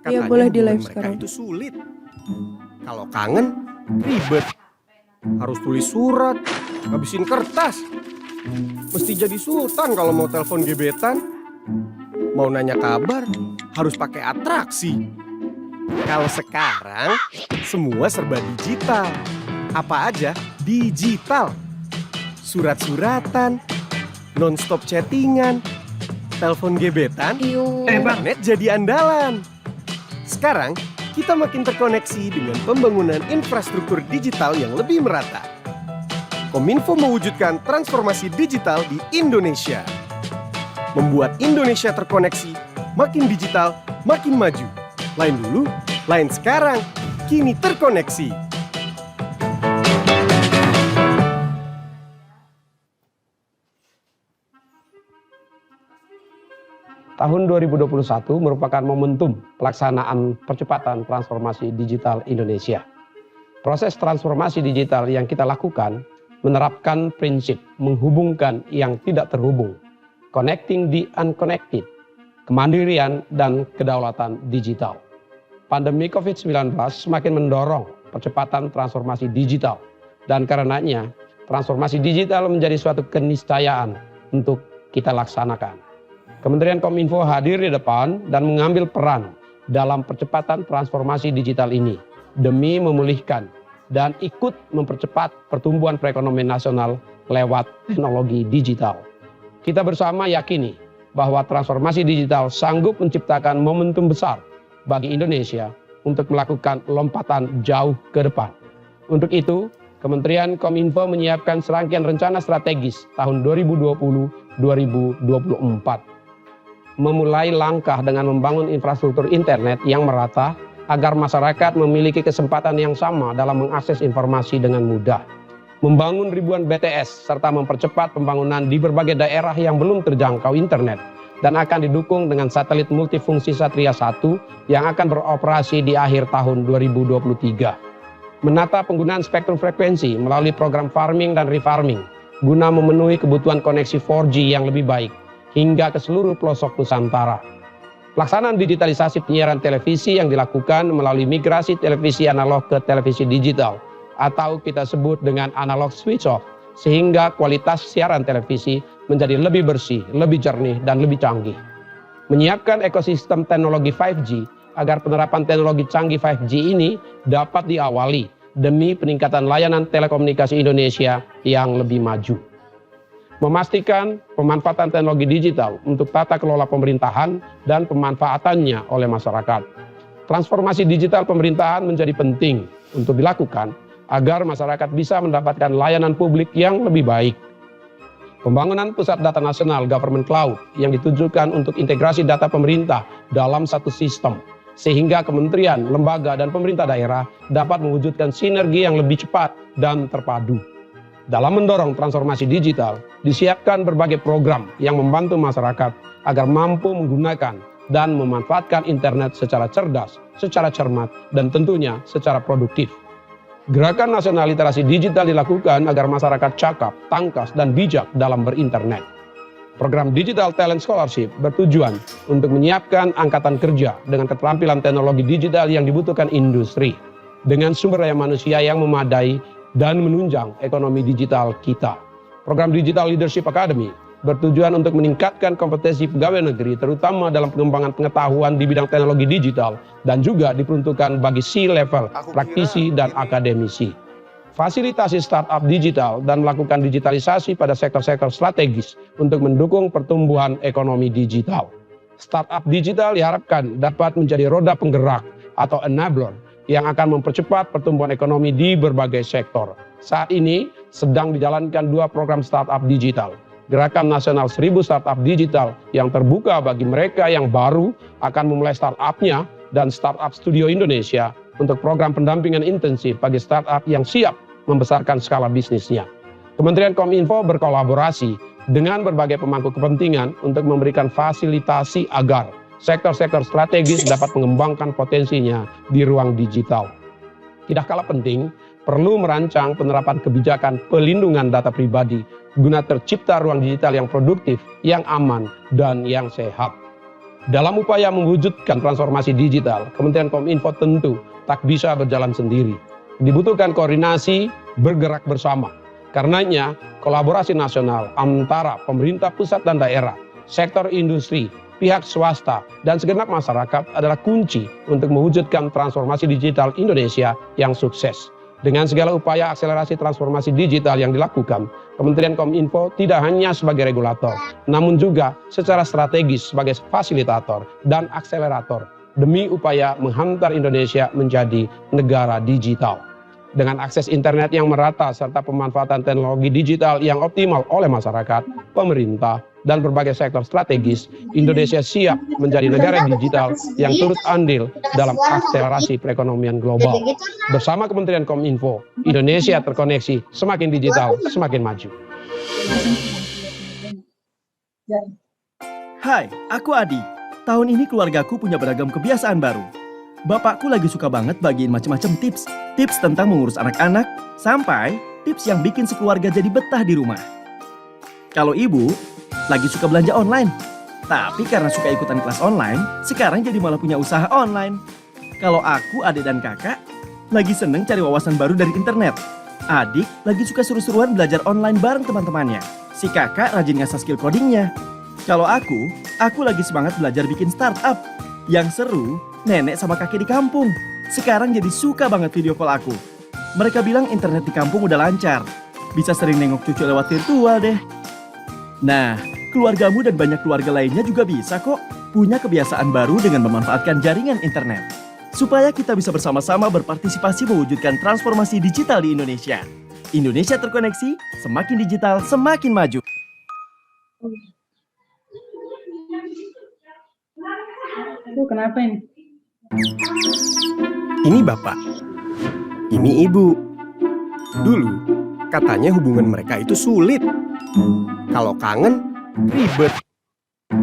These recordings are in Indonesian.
Iya, Katanya boleh di hubungan live mereka sekarang. itu sulit. Kalau kangen, ribet. Harus tulis surat, ngabisin kertas. Mesti jadi sultan kalau mau telepon gebetan. Mau nanya kabar, harus pakai atraksi. Kalau sekarang, semua serba digital. Apa aja digital. Surat-suratan, non-stop chattingan, telepon gebetan, internet jadi andalan. Sekarang, kita makin terkoneksi dengan pembangunan infrastruktur digital yang lebih merata. Kominfo mewujudkan transformasi digital di Indonesia. Membuat Indonesia terkoneksi, makin digital, makin maju. Lain dulu, lain sekarang, kini terkoneksi. Tahun 2021 merupakan momentum pelaksanaan percepatan transformasi digital Indonesia. Proses transformasi digital yang kita lakukan menerapkan prinsip menghubungkan yang tidak terhubung, connecting the unconnected, kemandirian dan kedaulatan digital. Pandemi COVID-19 semakin mendorong percepatan transformasi digital dan karenanya transformasi digital menjadi suatu keniscayaan untuk kita laksanakan. Kementerian Kominfo hadir di depan dan mengambil peran dalam percepatan transformasi digital ini demi memulihkan dan ikut mempercepat pertumbuhan perekonomian nasional lewat teknologi digital. Kita bersama yakini bahwa transformasi digital sanggup menciptakan momentum besar bagi Indonesia untuk melakukan lompatan jauh ke depan. Untuk itu, Kementerian Kominfo menyiapkan serangkaian rencana strategis tahun 2020-2024. Memulai langkah dengan membangun infrastruktur internet yang merata agar masyarakat memiliki kesempatan yang sama dalam mengakses informasi dengan mudah. Membangun ribuan BTS serta mempercepat pembangunan di berbagai daerah yang belum terjangkau internet dan akan didukung dengan satelit multifungsi Satria 1 yang akan beroperasi di akhir tahun 2023. Menata penggunaan spektrum frekuensi melalui program farming dan refarming guna memenuhi kebutuhan koneksi 4G yang lebih baik hingga ke seluruh pelosok Nusantara. Pelaksanaan digitalisasi penyiaran televisi yang dilakukan melalui migrasi televisi analog ke televisi digital atau kita sebut dengan analog switch off sehingga kualitas siaran televisi menjadi lebih bersih, lebih jernih dan lebih canggih. Menyiapkan ekosistem teknologi 5G agar penerapan teknologi canggih 5G ini dapat diawali demi peningkatan layanan telekomunikasi Indonesia yang lebih maju. Memastikan pemanfaatan teknologi digital untuk tata kelola pemerintahan dan pemanfaatannya oleh masyarakat. Transformasi digital pemerintahan menjadi penting untuk dilakukan agar masyarakat bisa mendapatkan layanan publik yang lebih baik. Pembangunan Pusat Data Nasional Government Cloud yang ditujukan untuk integrasi data pemerintah dalam satu sistem, sehingga kementerian, lembaga, dan pemerintah daerah dapat mewujudkan sinergi yang lebih cepat dan terpadu. Dalam mendorong transformasi digital, disiapkan berbagai program yang membantu masyarakat agar mampu menggunakan dan memanfaatkan internet secara cerdas, secara cermat, dan tentunya secara produktif. Gerakan Nasional Literasi Digital dilakukan agar masyarakat cakap, tangkas, dan bijak dalam berinternet. Program Digital Talent Scholarship bertujuan untuk menyiapkan angkatan kerja dengan keterampilan teknologi digital yang dibutuhkan industri, dengan sumber daya manusia yang memadai dan menunjang ekonomi digital kita. Program Digital Leadership Academy bertujuan untuk meningkatkan kompetensi pegawai negeri terutama dalam pengembangan pengetahuan di bidang teknologi digital dan juga diperuntukkan bagi C-level, praktisi dan akademisi. Fasilitasi startup digital dan melakukan digitalisasi pada sektor-sektor strategis untuk mendukung pertumbuhan ekonomi digital. Startup digital diharapkan dapat menjadi roda penggerak atau enabler yang akan mempercepat pertumbuhan ekonomi di berbagai sektor. Saat ini sedang dijalankan 2 program startup digital. Gerakan Nasional 1000 Startup Digital yang terbuka bagi mereka yang baru akan memulai startupnya dan Startup Studio Indonesia untuk program pendampingan intensif bagi startup yang siap membesarkan skala bisnisnya. Kementerian Kominfo berkolaborasi dengan berbagai pemangku kepentingan untuk memberikan fasilitasi agar sektor-sektor strategis dapat mengembangkan potensinya di ruang digital. Tidak kalah penting, perlu merancang penerapan kebijakan pelindungan data pribadi guna tercipta ruang digital yang produktif, yang aman, dan yang sehat. Dalam upaya mewujudkan transformasi digital, Kementerian Kominfo tentu tak bisa berjalan sendiri. Dibutuhkan koordinasi, bergerak bersama. Karenanya, kolaborasi nasional antara pemerintah pusat dan daerah, sektor industri, pihak swasta, dan segenap masyarakat adalah kunci untuk mewujudkan transformasi digital Indonesia yang sukses. Dengan segala upaya akselerasi transformasi digital yang dilakukan, Kementerian Kominfo tidak hanya sebagai regulator, namun juga secara strategis sebagai fasilitator dan akselerator demi upaya menghantar Indonesia menjadi negara digital. Dengan akses internet yang merata serta pemanfaatan teknologi digital yang optimal oleh masyarakat, pemerintah, dan berbagai sektor strategis, Indonesia siap menjadi negara digital yang turut andil dalam akselerasi perekonomian global. Bersama Kementerian Kominfo, Indonesia terkoneksi, semakin digital, semakin maju. Hai, aku Adi. Tahun ini keluargaku punya beragam kebiasaan baru. Bapakku lagi suka banget bagiin macam-macam tips. Tips tentang mengurus anak-anak, sampai tips yang bikin sekeluarga jadi betah di rumah. Kalau ibu, lagi suka belanja online. Tapi karena suka ikutan kelas online, sekarang jadi malah punya usaha online. Kalau aku, adik dan kakak, lagi seneng cari wawasan baru dari internet. Adik lagi suka seru-seruan belajar online bareng teman-temannya. Si kakak rajin ngasah skill codingnya. Kalau aku lagi semangat belajar bikin startup. Yang seru, nenek sama kakek di kampung sekarang jadi suka banget video call aku. Mereka bilang internet di kampung udah lancar. Bisa sering nengok cucu lewat virtual deh. Nah, keluargamu dan banyak keluarga lainnya juga bisa kok punya kebiasaan baru dengan memanfaatkan jaringan internet. Supaya kita bisa bersama-sama berpartisipasi mewujudkan transformasi digital di Indonesia. Indonesia terkoneksi, semakin digital, semakin maju. Aduh, kenapa ini? Ini bapak, ini ibu. Dulu, katanya hubungan mereka itu sulit. Kalau kangen, ribet.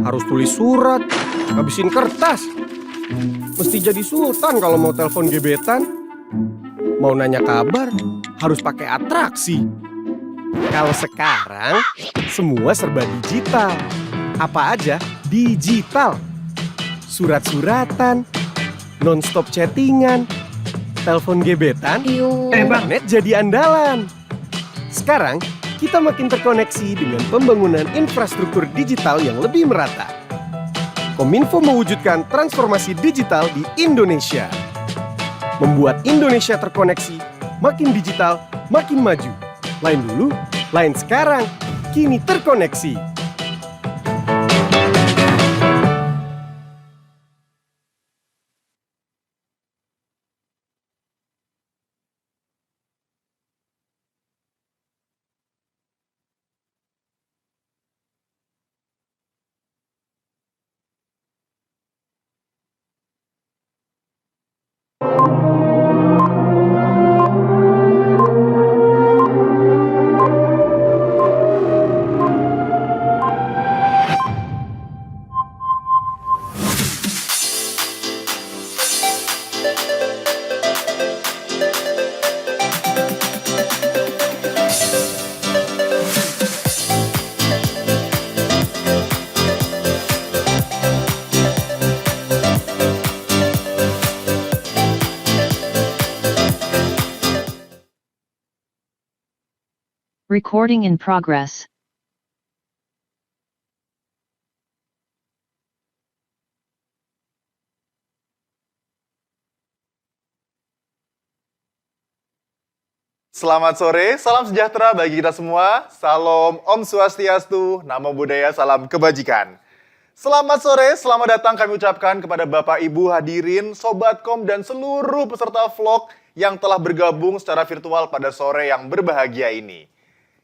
Harus tulis surat, ngabisin kertas. Mesti jadi sultan kalau mau telepon gebetan. Mau nanya kabar, harus pakai atraksi. Kalau sekarang, semua serba digital. Apa aja digital. Surat-suratan, non-stop chattingan, telepon gebetan, internet jadi andalan. Sekarang, kita makin terkoneksi dengan pembangunan infrastruktur digital yang lebih merata. Kominfo mewujudkan transformasi digital di Indonesia. Membuat Indonesia terkoneksi, makin digital, makin maju. Lain dulu, lain sekarang, kini terkoneksi. Recording in progress. Selamat sore, salam sejahtera bagi kita semua. Salam Om Swastiastu, Namo Buddhaya, salam kebajikan. Selamat sore, selamat datang kami ucapkan kepada Bapak Ibu hadirin, Sobatkom dan seluruh peserta vlog yang telah bergabung secara virtual pada sore yang berbahagia ini.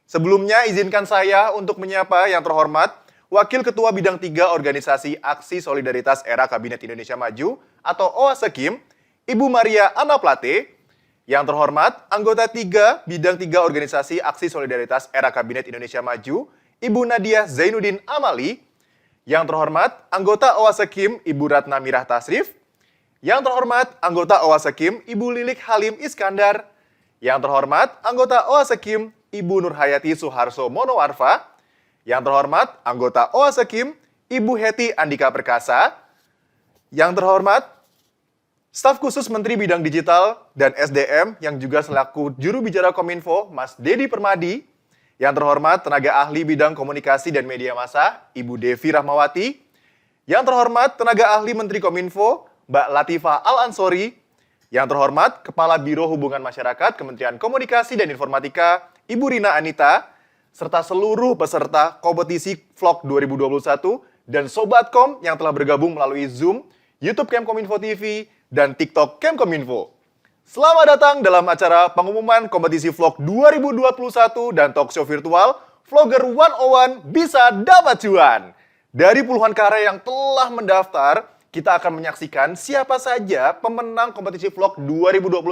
Sebelumnya izinkan saya untuk menyapa yang terhormat Wakil Ketua Bidang 3 Organisasi Aksi Solidaritas Era Kabinet Indonesia Maju atau OASEKIM, Ibu Maria Anna Plate. Yang terhormat Anggota 3 Bidang 3 Organisasi Aksi Solidaritas Era Kabinet Indonesia Maju, Ibu Nadia Zainuddin Amali. Yang terhormat Anggota OASEKIM, Ibu Ratna Mirah Tasrif. Yang terhormat Anggota OASEKIM, Ibu Lilik Halim Iskandar. Yang terhormat Anggota OASEKIM, Ibu Nurhayati Suharso Monoarfa. Yang terhormat anggota OASEKIM, Ibu Heti Andika Perkasa. Yang terhormat, Staf Khusus Menteri Bidang Digital dan SDM yang juga selaku juru bicara Kominfo, Mas Dedi Permadi. Yang terhormat, tenaga ahli bidang komunikasi dan media massa, Ibu Devi Rahmawati. Yang terhormat, tenaga ahli Menteri Kominfo, Mbak Latifah Al-Ansori. Yang terhormat, Kepala Biro Hubungan Masyarakat Kementerian Komunikasi dan Informatika, Ibu Rina Anita, serta seluruh peserta kompetisi Vlog 2021 dan Sobatkom yang telah bergabung melalui Zoom, YouTube Kemkominfo TV, dan TikTok Kemkominfo. Selamat datang dalam acara pengumuman kompetisi Vlog 2021 dan talkshow virtual Vlogger 101 Bisa Dapat Cuan. Dari puluhan karya yang telah mendaftar, kita akan menyaksikan siapa saja pemenang kompetisi Vlog 2021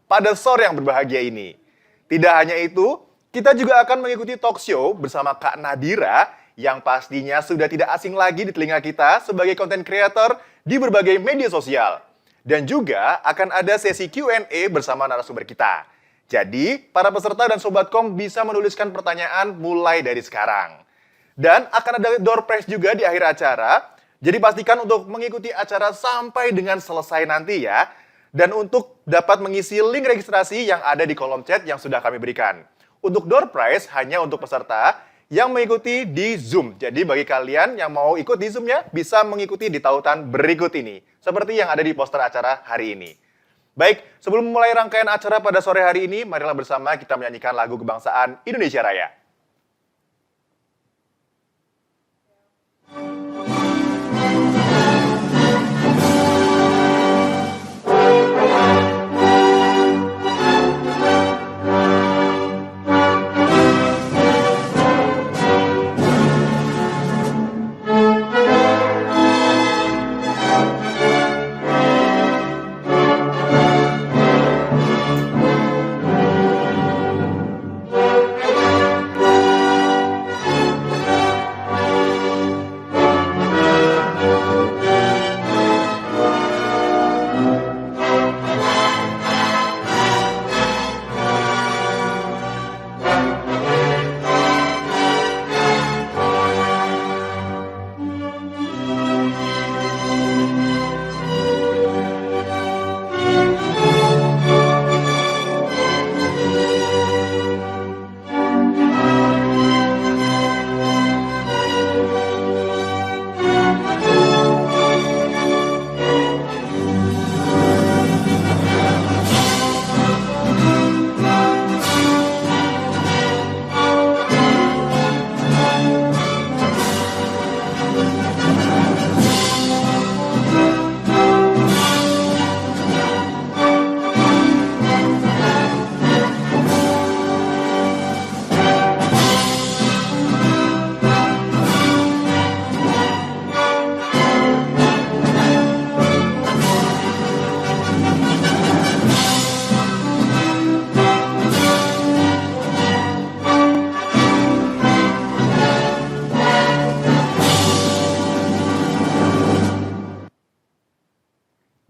pada sore yang berbahagia ini. Tidak hanya itu, kita juga akan mengikuti talkshow bersama Kak Nadira yang pastinya sudah tidak asing lagi di telinga kita sebagai content creator di berbagai media sosial. Dan juga akan ada sesi Q&A bersama narasumber kita. Jadi, para peserta dan Sobatkom bisa menuliskan pertanyaan mulai dari sekarang. Dan akan ada door prize juga di akhir acara. Jadi pastikan untuk mengikuti acara sampai dengan selesai nanti ya. Dan untuk dapat mengisi link registrasi yang ada di kolom chat yang sudah kami berikan. Untuk door prize hanya untuk peserta yang mengikuti di Zoom. Jadi bagi kalian yang mau ikut di Zoom-nya, bisa mengikuti di tautan berikut ini. Seperti yang ada di poster acara hari ini. Baik, sebelum memulai rangkaian acara pada sore hari ini, marilah bersama kita menyanyikan lagu kebangsaan Indonesia Raya.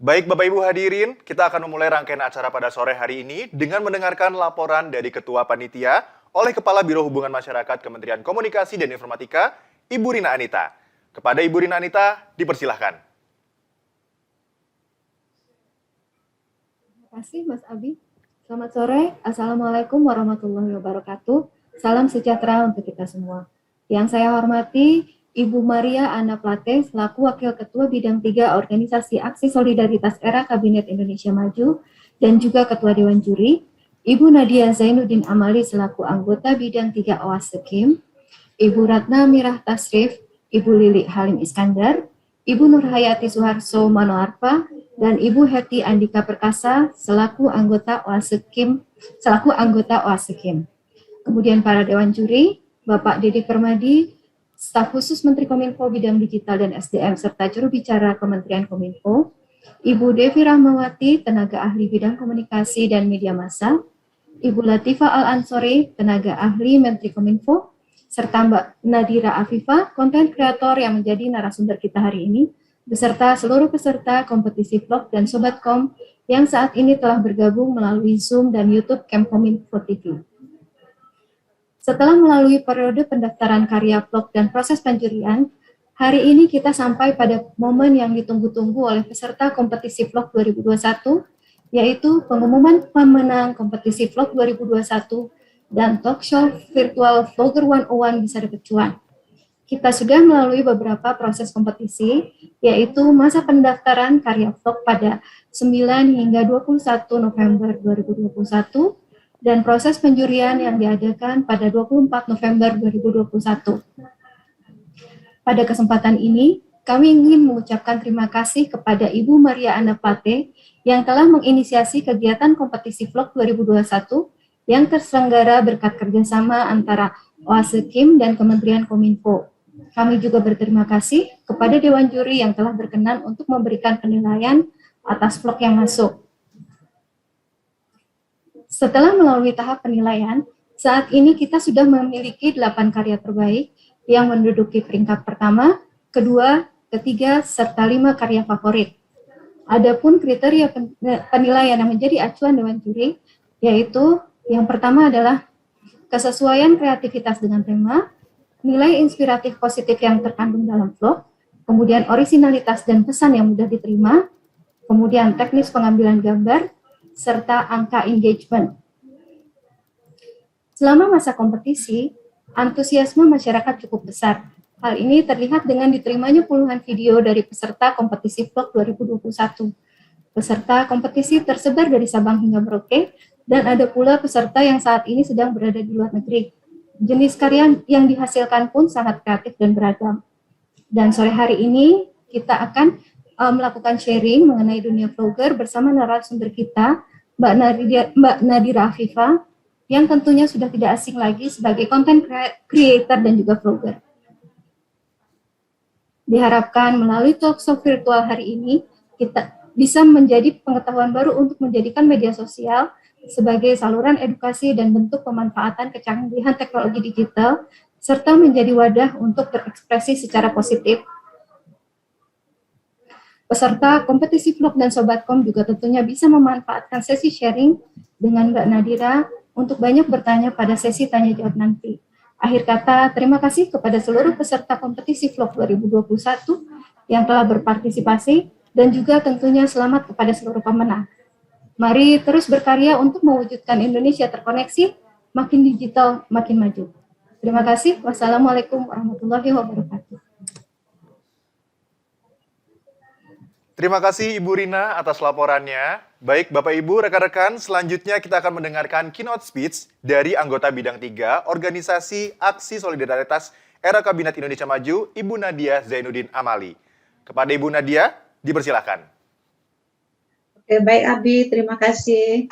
Baik Bapak Ibu hadirin, kita akan memulai rangkaian acara pada sore hari ini dengan mendengarkan laporan dari Ketua Panitia oleh Kepala Biro Hubungan Masyarakat Kementerian Komunikasi dan Informatika, Ibu Rina Anita. Kepada Ibu Rina Anita, dipersilahkan. Terima kasih Mas Abi. Selamat sore, Assalamualaikum warahmatullahi wabarakatuh. Salam sejahtera untuk kita semua. Yang saya hormati, Ibu Maria Ana Plate selaku Wakil Ketua Bidang 3 Organisasi Aksi Solidaritas Era Kabinet Indonesia Maju dan juga Ketua Dewan Juri, Ibu Nadia Zainuddin Amali selaku Anggota Bidang 3 OAS Sekim, Ibu Ratna Mirah Tasrif, Ibu Lili Halim Iskandar, Ibu Nurhayati Suharso Manoarfa, dan Ibu Heti Andika Perkasa selaku anggota OAS Sekim, Kemudian para Dewan Juri, Bapak Dedi Permadi, Staf Khusus Menteri Kominfo Bidang Digital dan SDM serta juru bicara Kementerian Kominfo, Ibu Devi Rahmawati, tenaga ahli bidang komunikasi dan media massa, Ibu Latifah Al-Ansori, tenaga ahli Menteri Kominfo, serta Mbak Nadira Afifah, konten kreator yang menjadi narasumber kita hari ini, beserta seluruh peserta kompetisi vlog dan Sobatkom yang saat ini telah bergabung melalui Zoom dan YouTube Kemkominfo TV. Setelah melalui periode pendaftaran karya vlog dan proses penjurian, Hari ini kita sampai pada momen yang ditunggu-tunggu oleh peserta kompetisi vlog 2021, yaitu pengumuman pemenang kompetisi vlog 2021 dan talk show virtual Vlogger 101 bisa dapat cuan. Kita sudah melalui beberapa proses kompetisi, yaitu masa pendaftaran karya vlog pada 9 hingga 21 November 2021, dan proses penjurian yang diadakan pada 24 November 2021. Pada kesempatan ini, kami ingin mengucapkan terima kasih kepada Ibu Maria Anna Plate yang telah menginisiasi kegiatan kompetisi vlog 2021 yang terselenggara berkat kerjasama antara OASE Kim dan Kementerian Kominfo. Kami juga berterima kasih kepada Dewan Juri yang telah berkenan untuk memberikan penilaian atas vlog yang masuk. Setelah melalui tahap penilaian, saat ini kita sudah memiliki 8 karya terbaik yang menduduki peringkat pertama, kedua, ketiga, serta 5 karya favorit. Adapun kriteria penilaian yang menjadi acuan Dewan Juri, yaitu yang pertama adalah kesesuaian kreativitas dengan tema, nilai inspiratif positif yang terkandung dalam vlog, kemudian orisinalitas dan pesan yang mudah diterima, kemudian teknis pengambilan gambar, serta angka engagement. Selama masa kompetisi, antusiasme masyarakat cukup besar. Hal ini terlihat dengan diterimanya puluhan video dari peserta kompetisi vlog 2021. Peserta kompetisi tersebar dari Sabang hingga Merauke, dan ada pula peserta yang saat ini sedang berada di luar negeri. Jenis karya yang dihasilkan pun sangat kreatif dan beragam. Dan sore hari ini kita akan melakukan sharing mengenai dunia vlogger bersama narasumber kita, Mbak Nadira Afifah, yang tentunya sudah tidak asing lagi sebagai content creator dan juga vlogger. Diharapkan melalui talk show virtual hari ini, kita bisa menjadi pengetahuan baru untuk menjadikan media sosial sebagai saluran edukasi dan bentuk pemanfaatan kecanggihan teknologi digital, serta menjadi wadah untuk berekspresi secara positif. Peserta kompetisi vlog dan Sobatkom juga tentunya bisa memanfaatkan sesi sharing dengan Mbak Nadira untuk banyak bertanya pada sesi tanya jawab nanti. Akhir kata, terima kasih kepada seluruh peserta kompetisi vlog 2021 yang telah berpartisipasi, dan juga tentunya selamat kepada seluruh pemenang. Mari terus berkarya untuk mewujudkan Indonesia terkoneksi, makin digital, makin maju. Terima kasih. Wassalamualaikum warahmatullahi wabarakatuh. Terima kasih Ibu Rina atas laporannya. Baik Bapak Ibu, rekan-rekan, selanjutnya kita akan mendengarkan keynote speech dari anggota bidang 3 Organisasi Aksi Solidaritas Era Kabinet Indonesia Maju, Ibu Nadia Zainuddin Amali. Kepada Ibu Nadia, dipersilakan. Oke, baik Abi, terima kasih.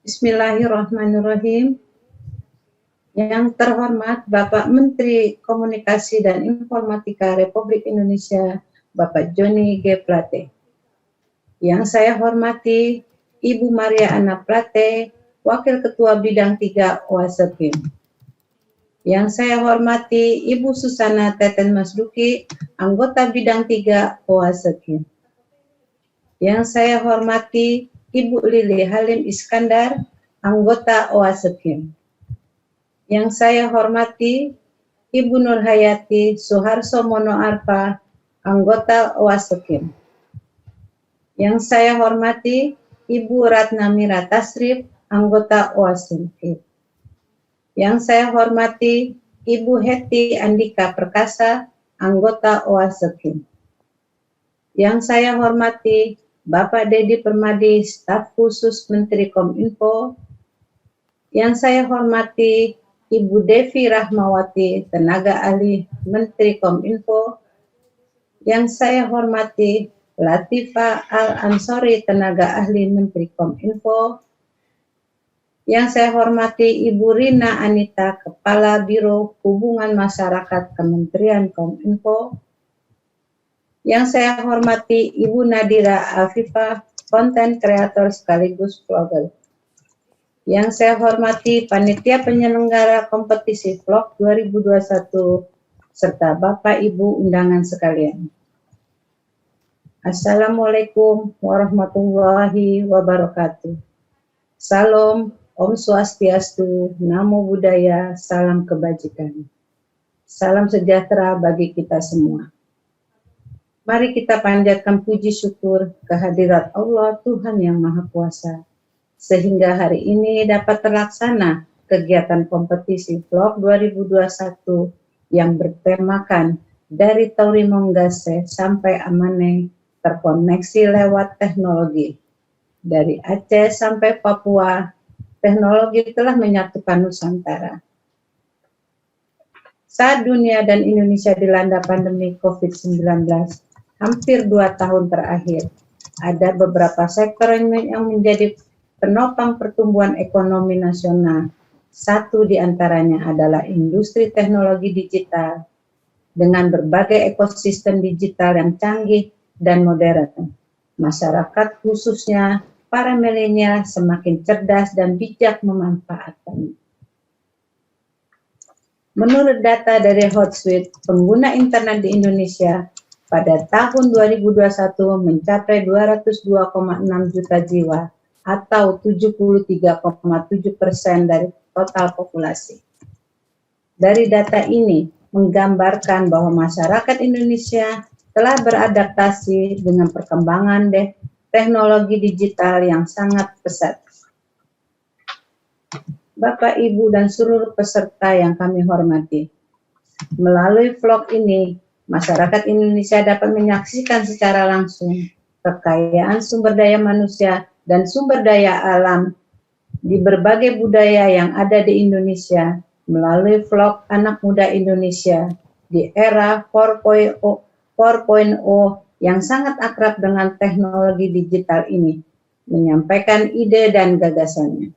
Bismillahirrahmanirrahim. Yang terhormat Bapak Menteri Komunikasi dan Informatika Republik Indonesia, Bapak Johnny G. Plate. Yang saya hormati Ibu Maria Anna Plate, Wakil Ketua Bidang 3 OASE Kim. Yang saya hormati Ibu Susana Teten Masduki, Anggota Bidang 3 OASE Kim. Yang saya hormati Ibu Lili Halim Iskandar, Anggota OASE Kim. Yang saya hormati Ibu Nurhayati Suharso Mono Arfa, Anggota OASE Kim. Yang saya hormati Ibu Ratna Mira Tasrif, Anggota OASE Kim. Yang saya hormati Ibu Heti Andika Perkasa, Anggota OASE Kim. Yang saya hormati Bapak Dedi Permadi, Staf Khusus Menteri Kominfo. Yang saya hormati Ibu Devi Rahmawati, Tenaga Ahli Menteri Kominfo. Yang saya hormati Latifah Al-Ansori, Tenaga Ahli Menteri Kominfo. Yang saya hormati Ibu Rina Anita, Kepala Biro Hubungan Masyarakat Kementerian Kominfo. Yang saya hormati Ibu Nadira Afifah, Content Creator sekaligus vlogger. Yang saya hormati Panitia Penyelenggara Kompetisi Vlog 2021, serta Bapak Ibu undangan sekalian. Assalamualaikum warahmatullahi wabarakatuh. Salam, Om Swastiastu, Namo Buddhaya, salam kebajikan. Salam sejahtera bagi kita semua. Mari kita panjatkan puji syukur kehadirat Allah Tuhan yang Maha Kuasa, sehingga hari ini dapat terlaksana kegiatan kompetisi vlog 2021 yang bertemakan dari Tauri Monggase sampai Amane terkoneksi lewat teknologi. Dari Aceh sampai Papua, teknologi telah menyatukan Nusantara. Saat dunia dan Indonesia dilanda pandemi COVID-19, hampir 2 tahun terakhir, ada beberapa sektor yang menjadi penopang pertumbuhan ekonomi nasional. Satu di antaranya adalah industri teknologi digital dengan berbagai ekosistem digital yang canggih dan modern. Masyarakat khususnya para milenial semakin cerdas dan bijak memanfaatkannya. Menurut data dari Hotsuite, pengguna internet di Indonesia pada tahun 2021 mencapai 202,6 juta jiwa atau 73,7% dari total populasi. Dari data ini menggambarkan bahwa masyarakat Indonesia telah beradaptasi dengan perkembangan teknologi digital yang sangat pesat. Bapak, Ibu, dan seluruh peserta yang kami hormati, melalui vlog ini, masyarakat Indonesia dapat menyaksikan secara langsung kekayaan sumber daya manusia dan sumber daya alam di berbagai budaya yang ada di Indonesia melalui vlog anak muda Indonesia di era 4.0 yang sangat akrab dengan teknologi digital ini, menyampaikan ide dan gagasannya.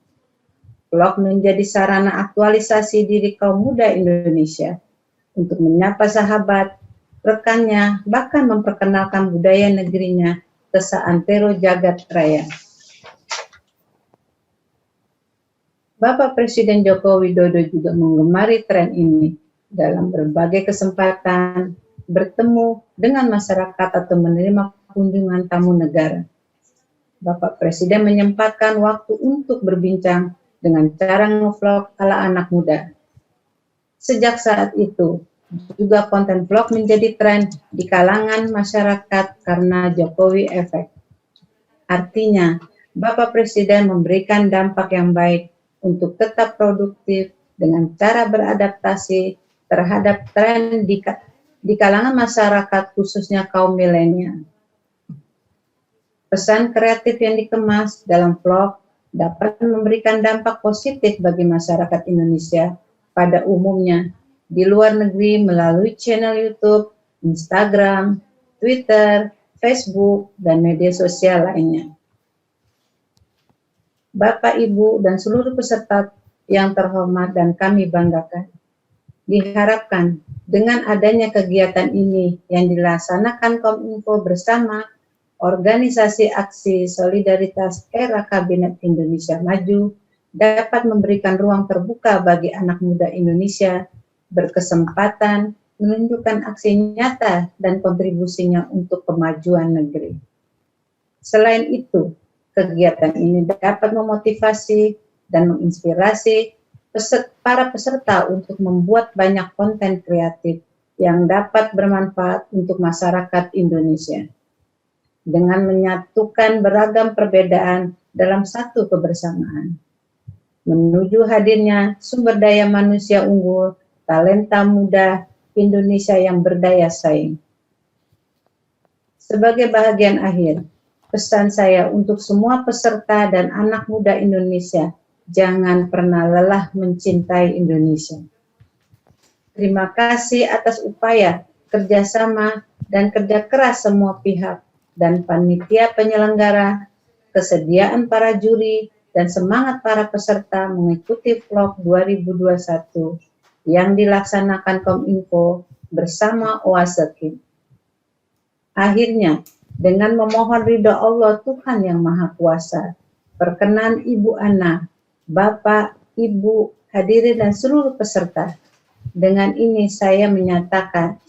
Vlog menjadi sarana aktualisasi diri kaum muda Indonesia untuk menyapa sahabat, rekannya, bahkan memperkenalkan budaya negerinya ke seantero jagat raya. Bapak Presiden Joko Widodo juga menggemari tren ini dalam berbagai kesempatan bertemu dengan masyarakat atau menerima kunjungan tamu negara. Bapak Presiden menyempatkan waktu untuk berbincang dengan cara nge-vlog ala anak muda. Sejak saat itu, juga konten vlog menjadi tren di kalangan masyarakat karena Jokowi Effect. Artinya, Bapak Presiden memberikan dampak yang baik untuk tetap produktif dengan cara beradaptasi terhadap tren di kalangan masyarakat khususnya kaum milenial. Pesan kreatif yang dikemas dalam vlog dapat memberikan dampak positif bagi masyarakat Indonesia pada umumnya di luar negeri melalui channel YouTube, Instagram, Twitter, Facebook, dan media sosial lainnya. Bapak, Ibu, dan seluruh peserta yang terhormat dan kami banggakan, diharapkan dengan adanya kegiatan ini yang dilaksanakan Kominfo bersama Organisasi Aksi Solidaritas Era Kabinet Indonesia Maju dapat memberikan ruang terbuka bagi anak muda Indonesia berkesempatan menunjukkan aksi nyata dan kontribusinya untuk kemajuan negeri. Selain itu, kegiatan ini dapat memotivasi dan menginspirasi para peserta untuk membuat banyak konten kreatif yang dapat bermanfaat untuk masyarakat Indonesia. Dengan menyatukan beragam perbedaan dalam satu kebersamaan. Menuju hadirnya sumber daya manusia unggul, talenta muda Indonesia yang berdaya saing. Sebagai bahagian akhir, pesan saya untuk semua peserta dan anak muda Indonesia, jangan pernah lelah mencintai Indonesia. Terima kasih atas upaya, kerjasama, dan kerja keras semua pihak dan panitia penyelenggara, kesediaan para juri, dan semangat para peserta mengikuti vlog 2021 yang dilaksanakan Kominfo bersama OASEKIM. Akhirnya, dengan memohon ridho Allah Tuhan yang Maha Kuasa, perkenan Ibu Ana, Bapak, Ibu, hadirin dan seluruh peserta. Dengan ini saya nyatakan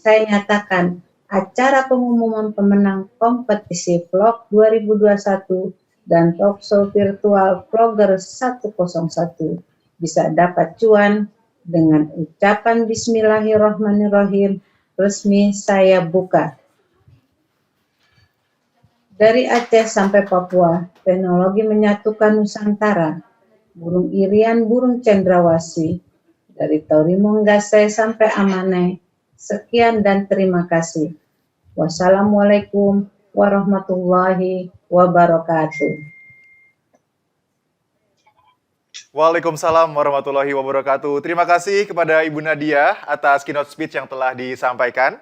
acara pengumuman pemenang kompetisi vlog 2021 dan talkshow virtual vlogger 101 bisa dapat cuan Dengan ucapan Bismillahirrahmanirrahim, resmi saya buka. Dari Aceh sampai Papua, teknologi menyatukan Nusantara. Burung irian, burung cendrawasih, dari Taurimonggase sampai Amanai. Sekian dan terima kasih. Wassalamualaikum warahmatullahi wabarakatuh. Waalaikumsalam warahmatullahi wabarakatuh. Terima kasih kepada Ibu Nadia atas keynote speech yang telah disampaikan.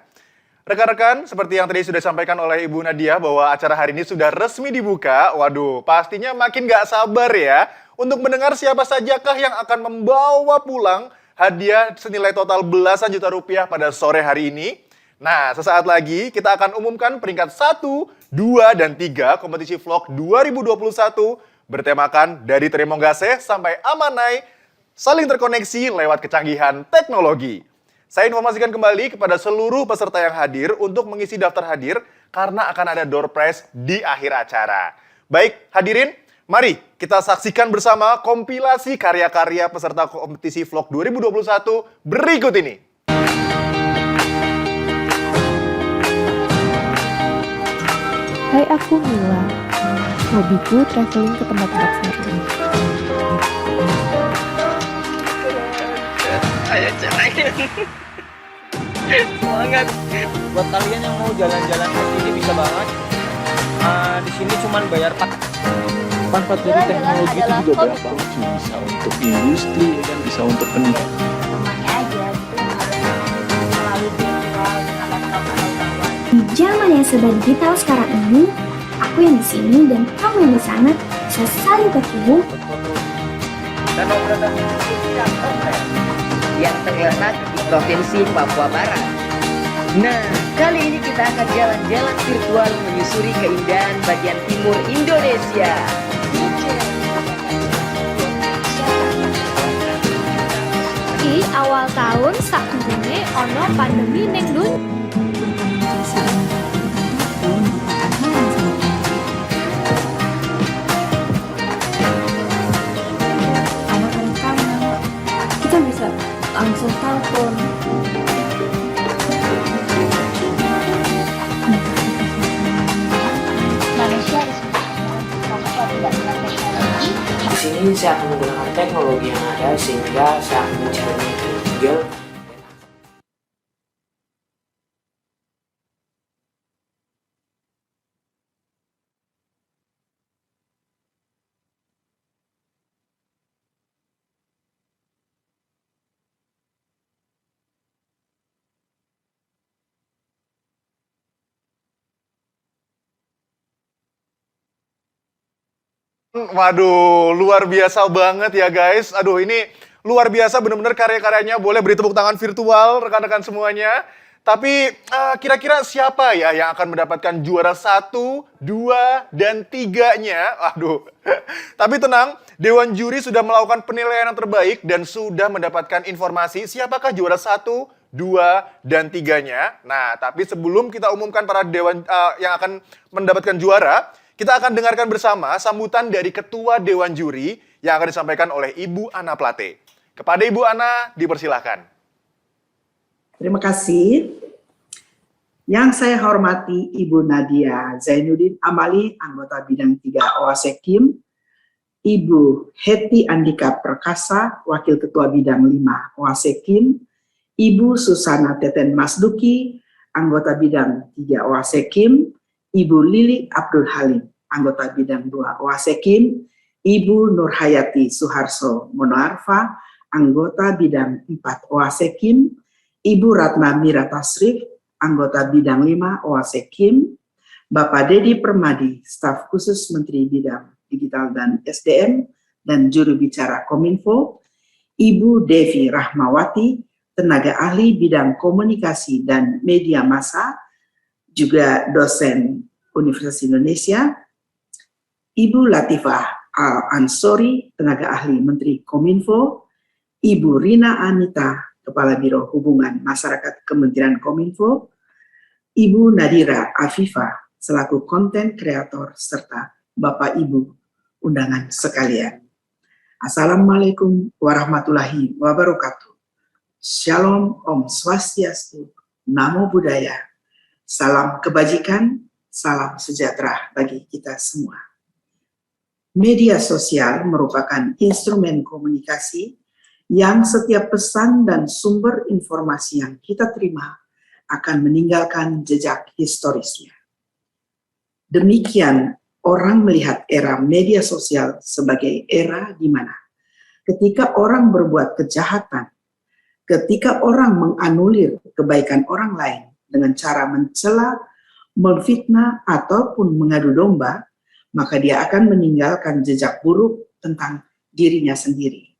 Rekan-rekan, seperti yang tadi sudah disampaikan oleh Ibu Nadia bahwa acara hari ini sudah resmi dibuka. Waduh, pastinya makin gak sabar ya untuk mendengar siapa sajakah yang akan membawa pulang hadiah senilai total belasan juta rupiah pada sore hari ini. Nah, sesaat lagi kita akan umumkan peringkat 1, 2, dan 3 kompetisi vlog 2021 bertemakan dari Taurimonggase sampai Amanai, saling terkoneksi lewat kecanggihan teknologi. Saya informasikan kembali kepada seluruh peserta yang hadir untuk mengisi daftar hadir karena akan ada door prize di akhir acara. Baik, hadirin, mari kita saksikan bersama kompilasi karya-karya peserta kompetisi vlog 2021 berikut ini. Hai, aku Mila. Hobiku traveling ke tempat-tempat seru. Ayo cerain. Semangat. Buat kalian yang mau jalan-jalan ke sini bisa banget. Di sini cuman bayar Manfaat dari teknologi itu juga banyak banget sih. Bisa untuk industri, dan bisa untuk pendidikan. Di zaman yang serba digital sekarang ini, aku yang di sini dan kamu yang di sana bisa saling terhubung. Danau Bradang yang terletak di Provinsi Papua Barat. Nah, kali ini kita akan jalan-jalan virtual menyusuri keindahan bagian timur Indonesia. Di awal tahun sakmene ono pandemi ning dun. Kita bisa langsung telepon. Di sini saya akan menggunakan teknologi yang ada sehingga saya akan mencari Google. Waduh, luar biasa banget ya guys. Aduh, ini luar biasa benar-benar karya-karyanya. Boleh beri tepuk tangan virtual rekan-rekan semuanya. Tapi kira-kira siapa ya yang akan mendapatkan juara 1, 2, dan 3-nya? Aduh. Tapi tenang, Dewan Juri sudah melakukan penilaian yang terbaik dan sudah mendapatkan informasi siapakah juara 1, 2, dan 3-nya. Nah, tapi sebelum kita umumkan para dewan yang akan mendapatkan juara, kita akan dengarkan bersama sambutan dari Ketua Dewan Juri yang akan disampaikan oleh Ibu Ana Plate. Kepada Ibu Ana, dipersilahkan. Terima kasih. Yang saya hormati Ibu Nadia Zainuddin Amali, anggota bidang 3 OASEKIM, Ibu Heti Andika Perkasa, Wakil Ketua Bidang 5 OASEKIM, Ibu Susana Teten Masduki, anggota bidang 3 OASEKIM, Ibu Lili Abdul Halim, anggota bidang 2 OASEKIM, Ibu Nurhayati Suharso Monoarfa, anggota bidang 4 OASEKIM, Ibu Ratna Mira Tasrif, anggota bidang 5 OASEKIM, Bapak Dedi Permadi, staf khusus Menteri Bidang Digital dan SDM, dan juru bicara Kominfo, Ibu Devi Rahmawati, tenaga ahli bidang komunikasi dan media massa, juga dosen Universitas Indonesia, Ibu Latifah Al-Ansori, tenaga ahli Menteri Kominfo, Ibu Rina Anita, Kepala Biro Hubungan Masyarakat Kementerian Kominfo, Ibu Nadira Afifah, selaku konten kreator, serta Bapak Ibu undangan sekalian. Assalamualaikum warahmatullahi wabarakatuh. Shalom, Om Swastiastu, Namo Buddhaya, salam kebajikan, salam sejahtera bagi kita semua. Media sosial merupakan instrumen komunikasi yang setiap pesan dan sumber informasi yang kita terima akan meninggalkan jejak historisnya. Demikian orang melihat era media sosial sebagai era di mana ketika orang berbuat kejahatan, ketika orang menganulir kebaikan orang lain dengan cara mencela, memfitnah, ataupun mengadu domba, maka dia akan meninggalkan jejak buruk tentang dirinya sendiri.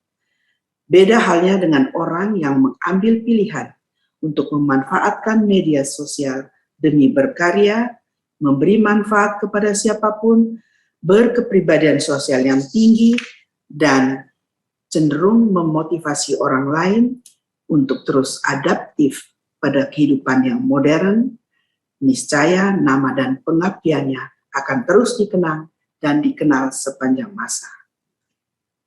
Beda halnya dengan orang yang mengambil pilihan untuk memanfaatkan media sosial demi berkarya, memberi manfaat kepada siapapun, berkepribadian sosial yang tinggi, dan cenderung memotivasi orang lain untuk terus adaptif pada kehidupan yang modern. Niscaya nama dan pengabdiannya akan terus dikenang dan dikenal sepanjang masa.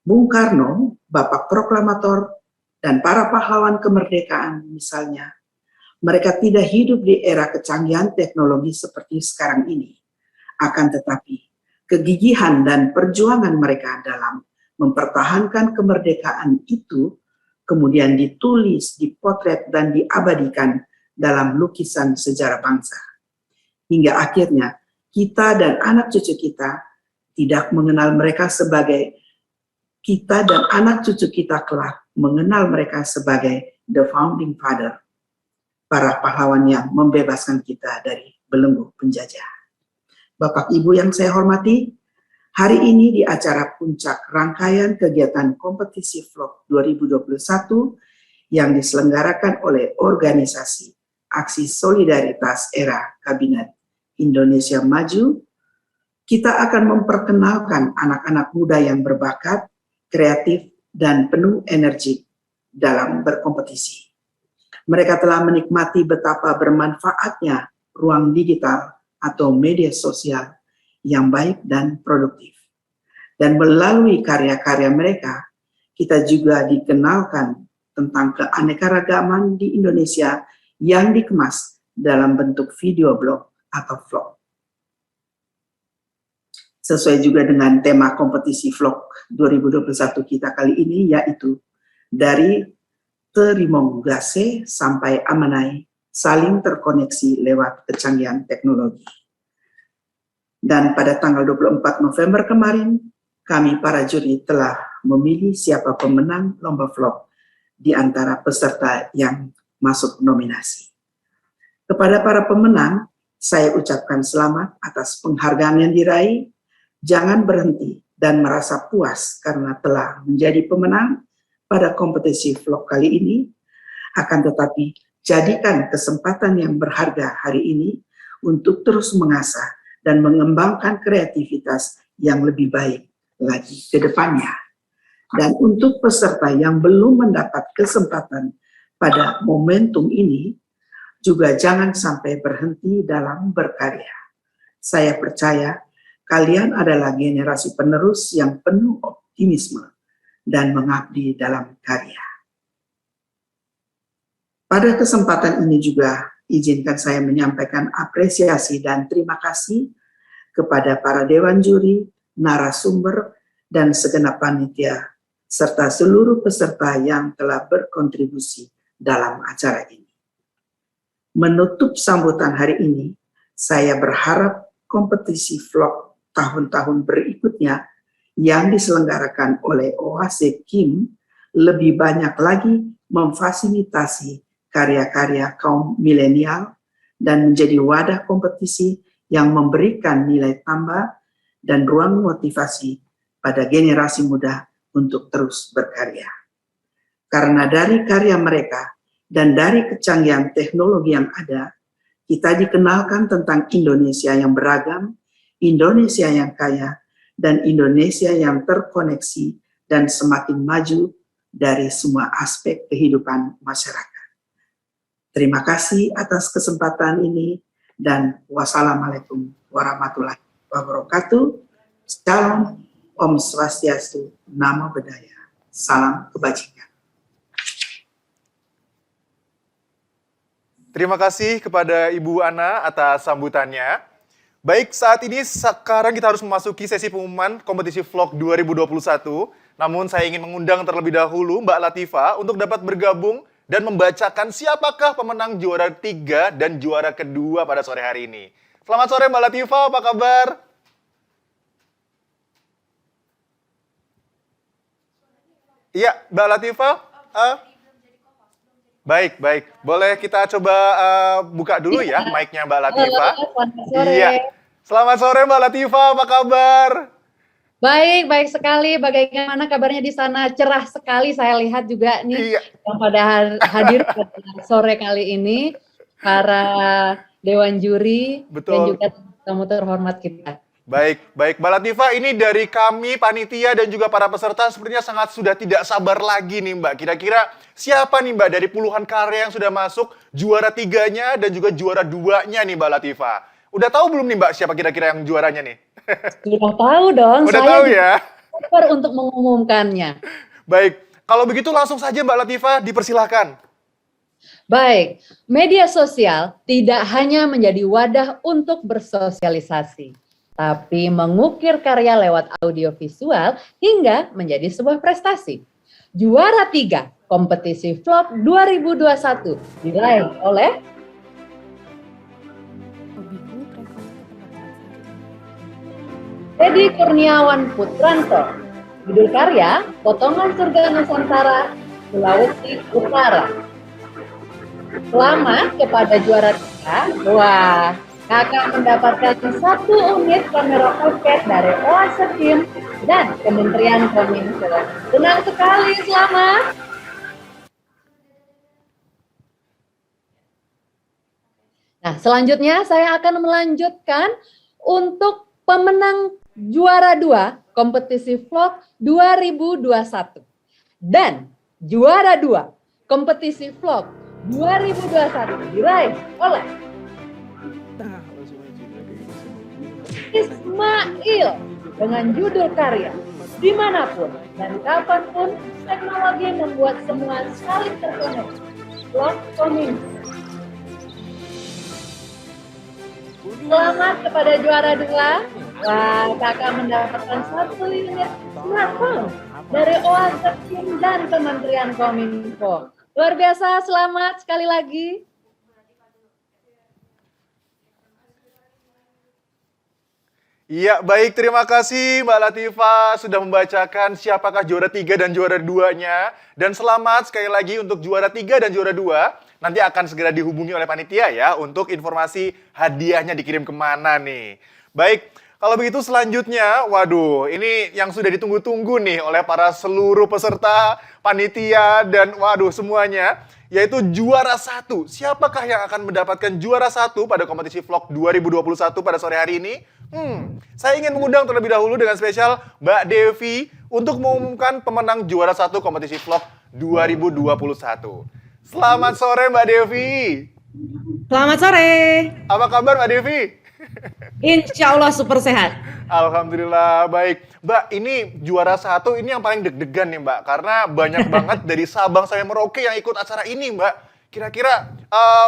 Bung Karno, Bapak Proklamator, dan para pahlawan kemerdekaan misalnya, mereka tidak hidup di era kecanggihan teknologi seperti sekarang ini. Akan tetapi, kegigihan dan perjuangan mereka dalam mempertahankan kemerdekaan itu kemudian ditulis, dipotret, dan diabadikan dalam lukisan sejarah bangsa. Hingga akhirnya kita dan anak cucu kita tidak mengenal mereka sebagai, kita dan anak cucu kita kelak mengenal mereka sebagai the founding father, para pahlawan yang membebaskan kita dari belenggu penjajah. Bapak Ibu yang saya hormati, hari ini di acara puncak rangkaian kegiatan kompetisi vlog 2021 yang diselenggarakan oleh organisasi Aksi Solidaritas Era Kabinet Indonesia Maju, kita akan memperkenalkan anak-anak muda yang berbakat, kreatif, dan penuh energi dalam berkompetisi. Mereka telah menikmati betapa bermanfaatnya ruang digital atau media sosial yang baik dan produktif. Dan melalui karya-karya mereka, kita juga dikenalkan tentang keanekaragaman di Indonesia yang dikemas dalam bentuk video blog atau vlog. Sesuai juga dengan tema kompetisi vlog 2021 kita kali ini, yaitu dari Terimongase sampai Amanai, saling terkoneksi lewat kecanggihan teknologi. Dan pada tanggal 24 November kemarin, kami para juri telah memilih siapa pemenang lomba vlog di antara peserta yang masuk nominasi. Kepada para pemenang, saya ucapkan selamat atas penghargaan yang diraih. Jangan berhenti dan merasa puas karena telah menjadi pemenang pada kompetisi vlog kali ini. Akan tetapi, jadikan kesempatan yang berharga hari ini untuk terus mengasah dan mengembangkan kreativitas yang lebih baik lagi ke depannya. Dan untuk peserta yang belum mendapat kesempatan pada momentum ini, juga jangan sampai berhenti dalam berkarya. Saya percaya kalian adalah generasi penerus yang penuh optimisme dan mengabdi dalam karya. Pada kesempatan ini juga izinkan saya menyampaikan apresiasi dan terima kasih kepada para dewan juri, narasumber, dan segenap panitia, serta seluruh peserta yang telah berkontribusi dalam acara ini. Menutup sambutan hari ini, saya berharap kompetisi vlog tahun-tahun berikutnya yang diselenggarakan oleh OAC Kim lebih banyak lagi memfasilitasi karya-karya kaum milenial dan menjadi wadah kompetisi yang memberikan nilai tambah dan ruang motivasi pada generasi muda untuk terus berkarya. Karena dari karya mereka dan dari kecanggihan teknologi yang ada, kita dikenalkan tentang Indonesia yang beragam, Indonesia yang kaya, dan Indonesia yang terkoneksi dan semakin maju dari semua aspek kehidupan masyarakat. Terima kasih atas kesempatan ini dan wassalamualaikum warahmatullahi wabarakatuh. Salam, Om Swastiastu, Namo Buddhaya. Salam kebajikan. Terima kasih kepada Ibu Ana atas sambutannya. Baik, saat ini sekarang kita harus memasuki sesi pengumuman kompetisi vlog 2021. Namun saya ingin mengundang terlebih dahulu Mbak Latifah untuk dapat bergabung dan membacakan siapakah pemenang juara 3 dan juara kedua pada sore hari ini. Selamat sore Mbak Latifah, apa kabar? Iya, Mbak Latifah. Baik. Boleh kita coba buka dulu ya mic-nya Mbak Latifah. Selamat sore. Iya. Selamat sore Mbak Latifah, apa kabar? Baik sekali. Bagaimana kabarnya di sana? Cerah sekali saya lihat juga nih yang pada hadir pada sore kali ini para dewan juri dan juga tamu terhormat kita. Baik Mbak Latifah, ini dari kami panitia dan juga para peserta sepertinya sangat sudah tidak sabar lagi nih Mbak. Kira-kira siapa nih Mbak dari puluhan karya yang sudah masuk juara 3-nya dan juga juara 2-nya nih Mbak Latifah? Udah tahu belum nih Mbak siapa kira-kira yang juaranya nih? Sudah tahu dong. Udah tahu ya? Saya untuk mengumumkannya. Baik, kalau begitu langsung saja Mbak Latifah dipersilahkan. Baik, media sosial tidak hanya menjadi wadah untuk bersosialisasi, tapi mengukir karya lewat audiovisual hingga menjadi sebuah prestasi. Juara 3 kompetisi vlog 2021 diraih oleh Edi Kurniawan Putranto. Judul karya, Potongan Surga Nusantara, Sulawesi Utara. Selamat kepada juara 3. Wah, Kakak mendapatkan 1 unit kamera pocket dari Oase Team dan Kementerian Kominfo. Senang sekali, selamat. Nah, selanjutnya saya akan melanjutkan untuk pemenang juara 2 kompetisi vlog 2021. Dan juara 2 kompetisi vlog 2021 diraih oleh Ismail dengan judul karya Dimanapun dan Kapanpun Teknologi Membuat Semua Saling Terkoneksi. Vlog Kominfo. Selamat kepada juara 2. Wah, Kakak mendapatkan 1 unit smartphone dari Oase Team dan Kementerian Kominfo. Luar biasa, selamat sekali lagi. Iya, baik. Terima kasih Mbak Latifah sudah membacakan siapakah juara 3 dan juara 2-nya. Dan selamat sekali lagi untuk juara 3 dan juara 2. Nanti akan segera dihubungi oleh panitia ya untuk informasi hadiahnya dikirim kemana nih. Baik, kalau begitu selanjutnya, waduh, ini yang sudah ditunggu-tunggu nih oleh para seluruh peserta, panitia, dan waduh semuanya, yaitu juara 1. Siapakah yang akan mendapatkan juara 1 pada kompetisi vlog 2021 pada sore hari ini? Saya ingin mengundang terlebih dahulu dengan spesial Mbak Devi untuk mengumumkan pemenang juara 1 kompetisi vlog 2021. Selamat sore Mbak Devi. Selamat sore. Apa kabar Mbak Devi? Insya Allah super sehat. Alhamdulillah, baik. Mbak, ini juara 1 ini yang paling deg-degan nih Mbak. Karena banyak banget dari Sabang sampai Merauke yang ikut acara ini Mbak. Kira-kira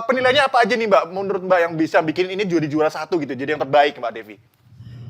penilaiannya apa aja nih Mbak menurut Mbak yang bisa bikin ini jadi juara 1 gitu, jadi yang terbaik Mbak Devi?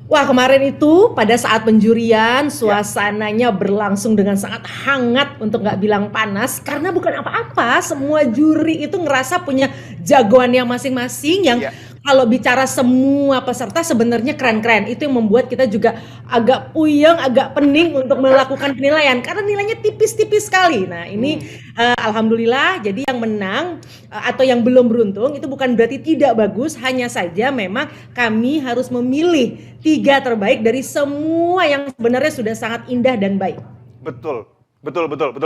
Wah, kemarin itu pada saat penjurian suasananya berlangsung dengan sangat hangat untuk nggak bilang panas. Karena bukan apa-apa, semua juri itu ngerasa punya jagoannya masing-masing yang kalau bicara semua peserta sebenarnya keren-keren. Itu yang membuat kita juga agak puyeng, agak pening untuk melakukan penilaian. Karena nilainya tipis-tipis sekali. Nah ini alhamdulillah jadi yang menang atau yang belum beruntung itu bukan berarti tidak bagus. Hanya saja memang kami harus memilih 3 terbaik dari semua yang sebenarnya sudah sangat indah dan baik. Betul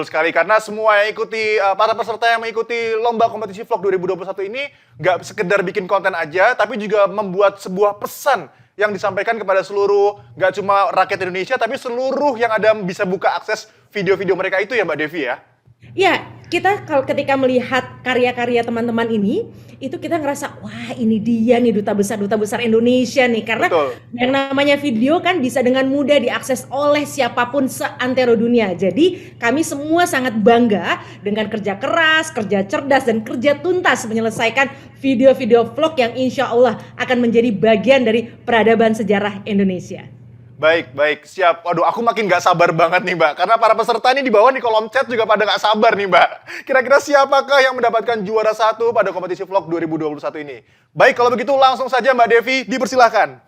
sekali, karena semua yang ikuti, para peserta yang mengikuti lomba kompetisi vlog 2021 ini nggak sekedar bikin konten aja, tapi juga membuat sebuah pesan yang disampaikan kepada seluruh, nggak cuma rakyat Indonesia, tapi seluruh yang ada bisa buka akses video-video mereka itu ya Mbak Devi ya? Ya, kita kalau ketika melihat karya-karya teman-teman ini, itu kita ngerasa, wah ini dia nih duta besar Indonesia nih. Karena Betul. yang namanya video kan bisa dengan mudah diakses oleh siapapun seantero dunia. Jadi kami semua sangat bangga dengan kerja keras, kerja cerdas, dan kerja tuntas menyelesaikan video-video vlog yang insya Allah akan menjadi bagian dari peradaban sejarah Indonesia. Baik, siap. Waduh, aku makin gak sabar banget nih, Mbak. Karena para peserta ini di bawah di kolom chat juga pada gak sabar nih, Mbak. Kira-kira siapakah yang mendapatkan juara 1 pada kompetisi vlog 2021 ini? Baik, kalau begitu langsung saja Mbak Devi, dipersilahkan.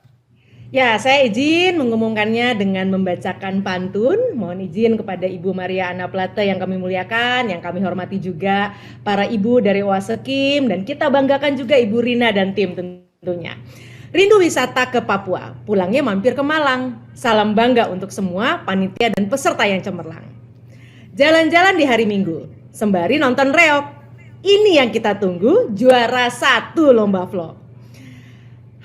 Ya, saya izin mengumumkannya dengan membacakan pantun. Mohon izin kepada Ibu Maria Anna Plate yang kami muliakan, yang kami hormati juga para ibu dari Oasekim, dan kita banggakan juga Ibu Rina dan tim tentunya. Rindu wisata ke Papua, pulangnya mampir ke Malang. Salam bangga untuk semua panitia dan peserta yang cemerlang. Jalan-jalan di hari Minggu, sembari nonton reok. Ini yang kita tunggu, juara 1 lomba vlog.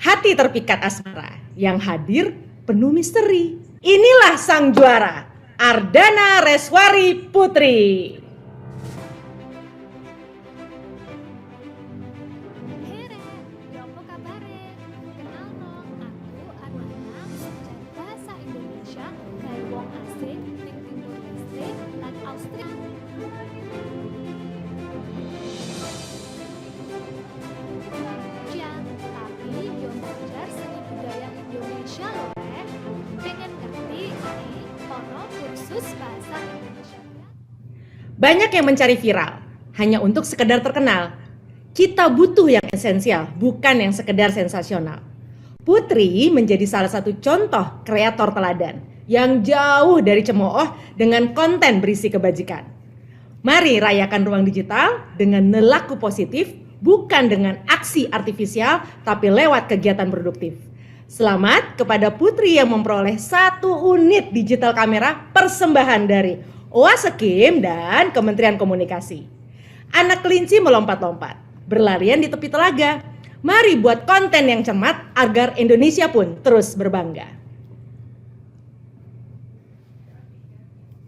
Hati terpikat asmara, yang hadir penuh misteri. Inilah sang juara, Ardana Reswari Putri. Banyak yang mencari viral, hanya untuk sekedar terkenal. Kita butuh yang esensial, bukan yang sekedar sensasional. Putri menjadi salah satu contoh kreator teladan yang jauh dari cemooh dengan konten berisi kebajikan. Mari rayakan ruang digital dengan nelaku positif, bukan dengan aksi artifisial, tapi lewat kegiatan produktif. Selamat kepada Putri yang memperoleh 1 unit digital kamera persembahan dari Oasekim dan Kementerian Komunikasi. Anak kelinci melompat-lompat, berlarian di tepi telaga. Mari buat konten yang cermat agar Indonesia pun terus berbangga.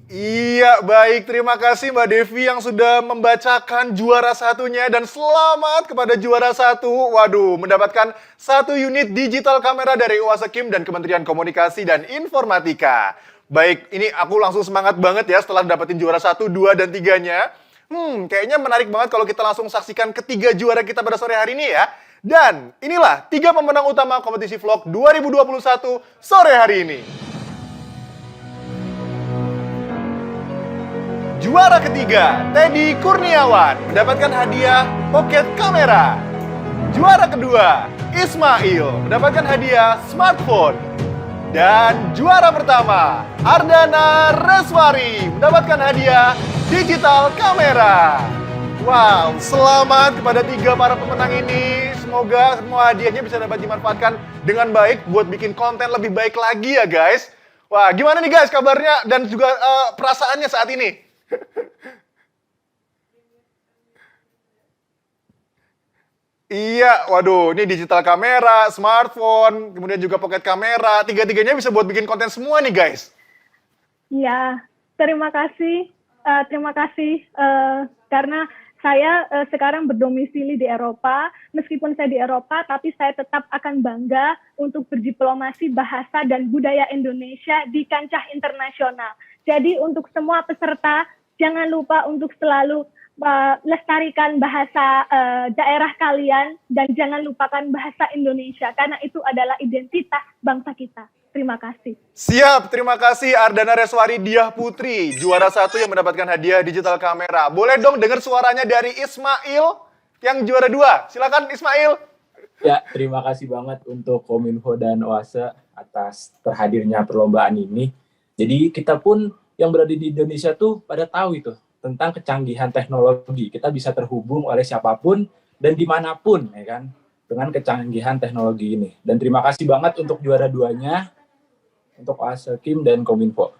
Iya, baik. Terima kasih Mbak Devi yang sudah membacakan juara 1-nya. Dan selamat kepada juara 1. Waduh, mendapatkan 1 unit digital kamera dari Oasekim dan Kementerian Komunikasi dan Informatika. Baik, ini aku langsung semangat banget ya setelah dapetin juara 1, 2, dan 3-nya. Kayaknya menarik banget kalau kita langsung saksikan ketiga juara kita pada sore hari ini ya. Dan inilah 3 pemenang utama kompetisi vlog 2021 sore hari ini. Juara ketiga, Teddy Kurniawan mendapatkan hadiah pocket kamera. Juara kedua, Ismail mendapatkan hadiah smartphone. Dan juara pertama, Ardana Reswari mendapatkan hadiah digital kamera. Wow, selamat kepada 3 para pemenang ini. Semoga semua hadiahnya bisa dapat dimanfaatkan dengan baik buat bikin konten lebih baik lagi ya guys. Wah, gimana nih guys kabarnya dan juga perasaannya saat ini? Iya, waduh, ini digital kamera, smartphone, kemudian juga pocket kamera, tiga-tiganya bisa buat bikin konten semua nih guys. Iya, terima kasih karena saya sekarang berdomisili di Eropa. Meskipun saya di Eropa, tapi saya tetap akan bangga untuk berdiplomasi bahasa dan budaya Indonesia di kancah internasional. Jadi untuk semua peserta, jangan lupa untuk selalu lestarikan bahasa daerah kalian dan jangan lupakan bahasa Indonesia karena itu adalah identitas bangsa kita. Terima kasih. Siap, terima kasih Ardana Reswari Diah Putri, juara 1 yang mendapatkan hadiah digital kamera. Boleh dong dengar suaranya dari Ismail yang juara 2. Silakan Ismail. Ya, terima kasih banget untuk Kominfo dan Oase atas terhadirnya perlombaan ini. Jadi kita pun yang berada di Indonesia tuh pada tahu itu tentang kecanggihan teknologi. Kita bisa terhubung oleh siapapun dan dimanapun, ya kan, dengan kecanggihan teknologi ini. Dan terima kasih banget untuk juara 2-nya, untuk Oasekim dan Kominfo.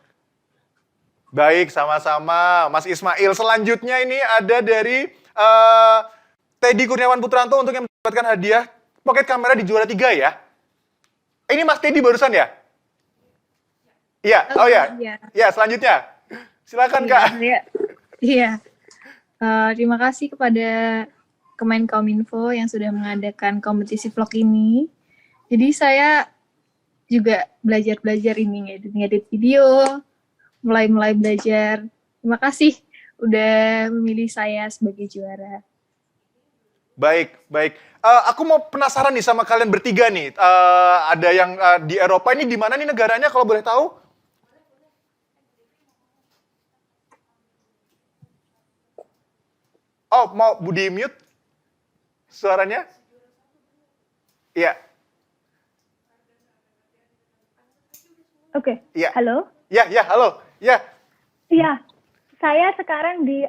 Baik, sama-sama Mas Ismail. Selanjutnya ini ada dari Teddy Kurniawan Putranto untuk yang mendapatkan hadiah pocket kamera di juara 3 ya. Ini Mas Teddy barusan ya? Iya, oh ya. Ya, selanjutnya. Silakan Kak. Iya. Terima kasih kepada Kemenkominfo yang sudah mengadakan kompetisi vlog ini. Jadi saya juga belajar ini, ngedit video, mulai belajar. Terima kasih udah memilih saya sebagai juara. Baik, baik. Aku mau penasaran nih sama kalian bertiga nih. Ada yang di Eropa, ini di mana nih negaranya kalau boleh tahu? Oh, mau Budi mute suaranya? Iya. Oke. Iya. Halo. Ya, halo. Ya. Iya. Saya sekarang di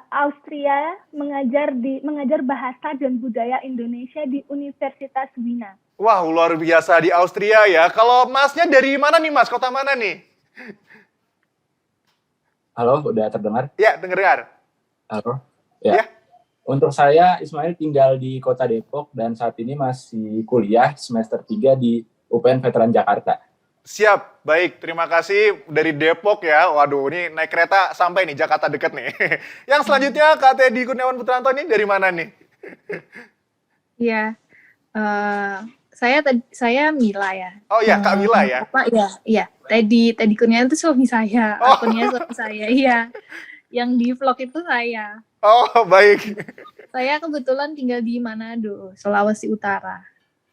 Austria mengajar bahasa dan budaya Indonesia di Universitas Wina. Wah, luar biasa di Austria ya. Kalau Masnya dari mana nih, Mas? Kota mana nih? Halo, udah terdengar? Ya, dengar. Halo. Ya. Untuk saya, Ismail tinggal di Kota Depok dan saat ini masih kuliah semester 3 di UPN Veteran Jakarta. Siap, baik. Terima kasih dari Depok ya. Waduh, ini naik kereta sampai nih, Jakarta deket nih. Yang selanjutnya, Kak Teddy Kurniawan Putranto ini dari mana nih? Iya, saya Mila ya. Oh iya, Kak Mila ya? Iya. Teddy Kurniawan itu suami saya, akunnya suami saya, iya. Yang di vlog itu saya. Oh, baik. Saya kebetulan tinggal di Manado, Sulawesi Utara.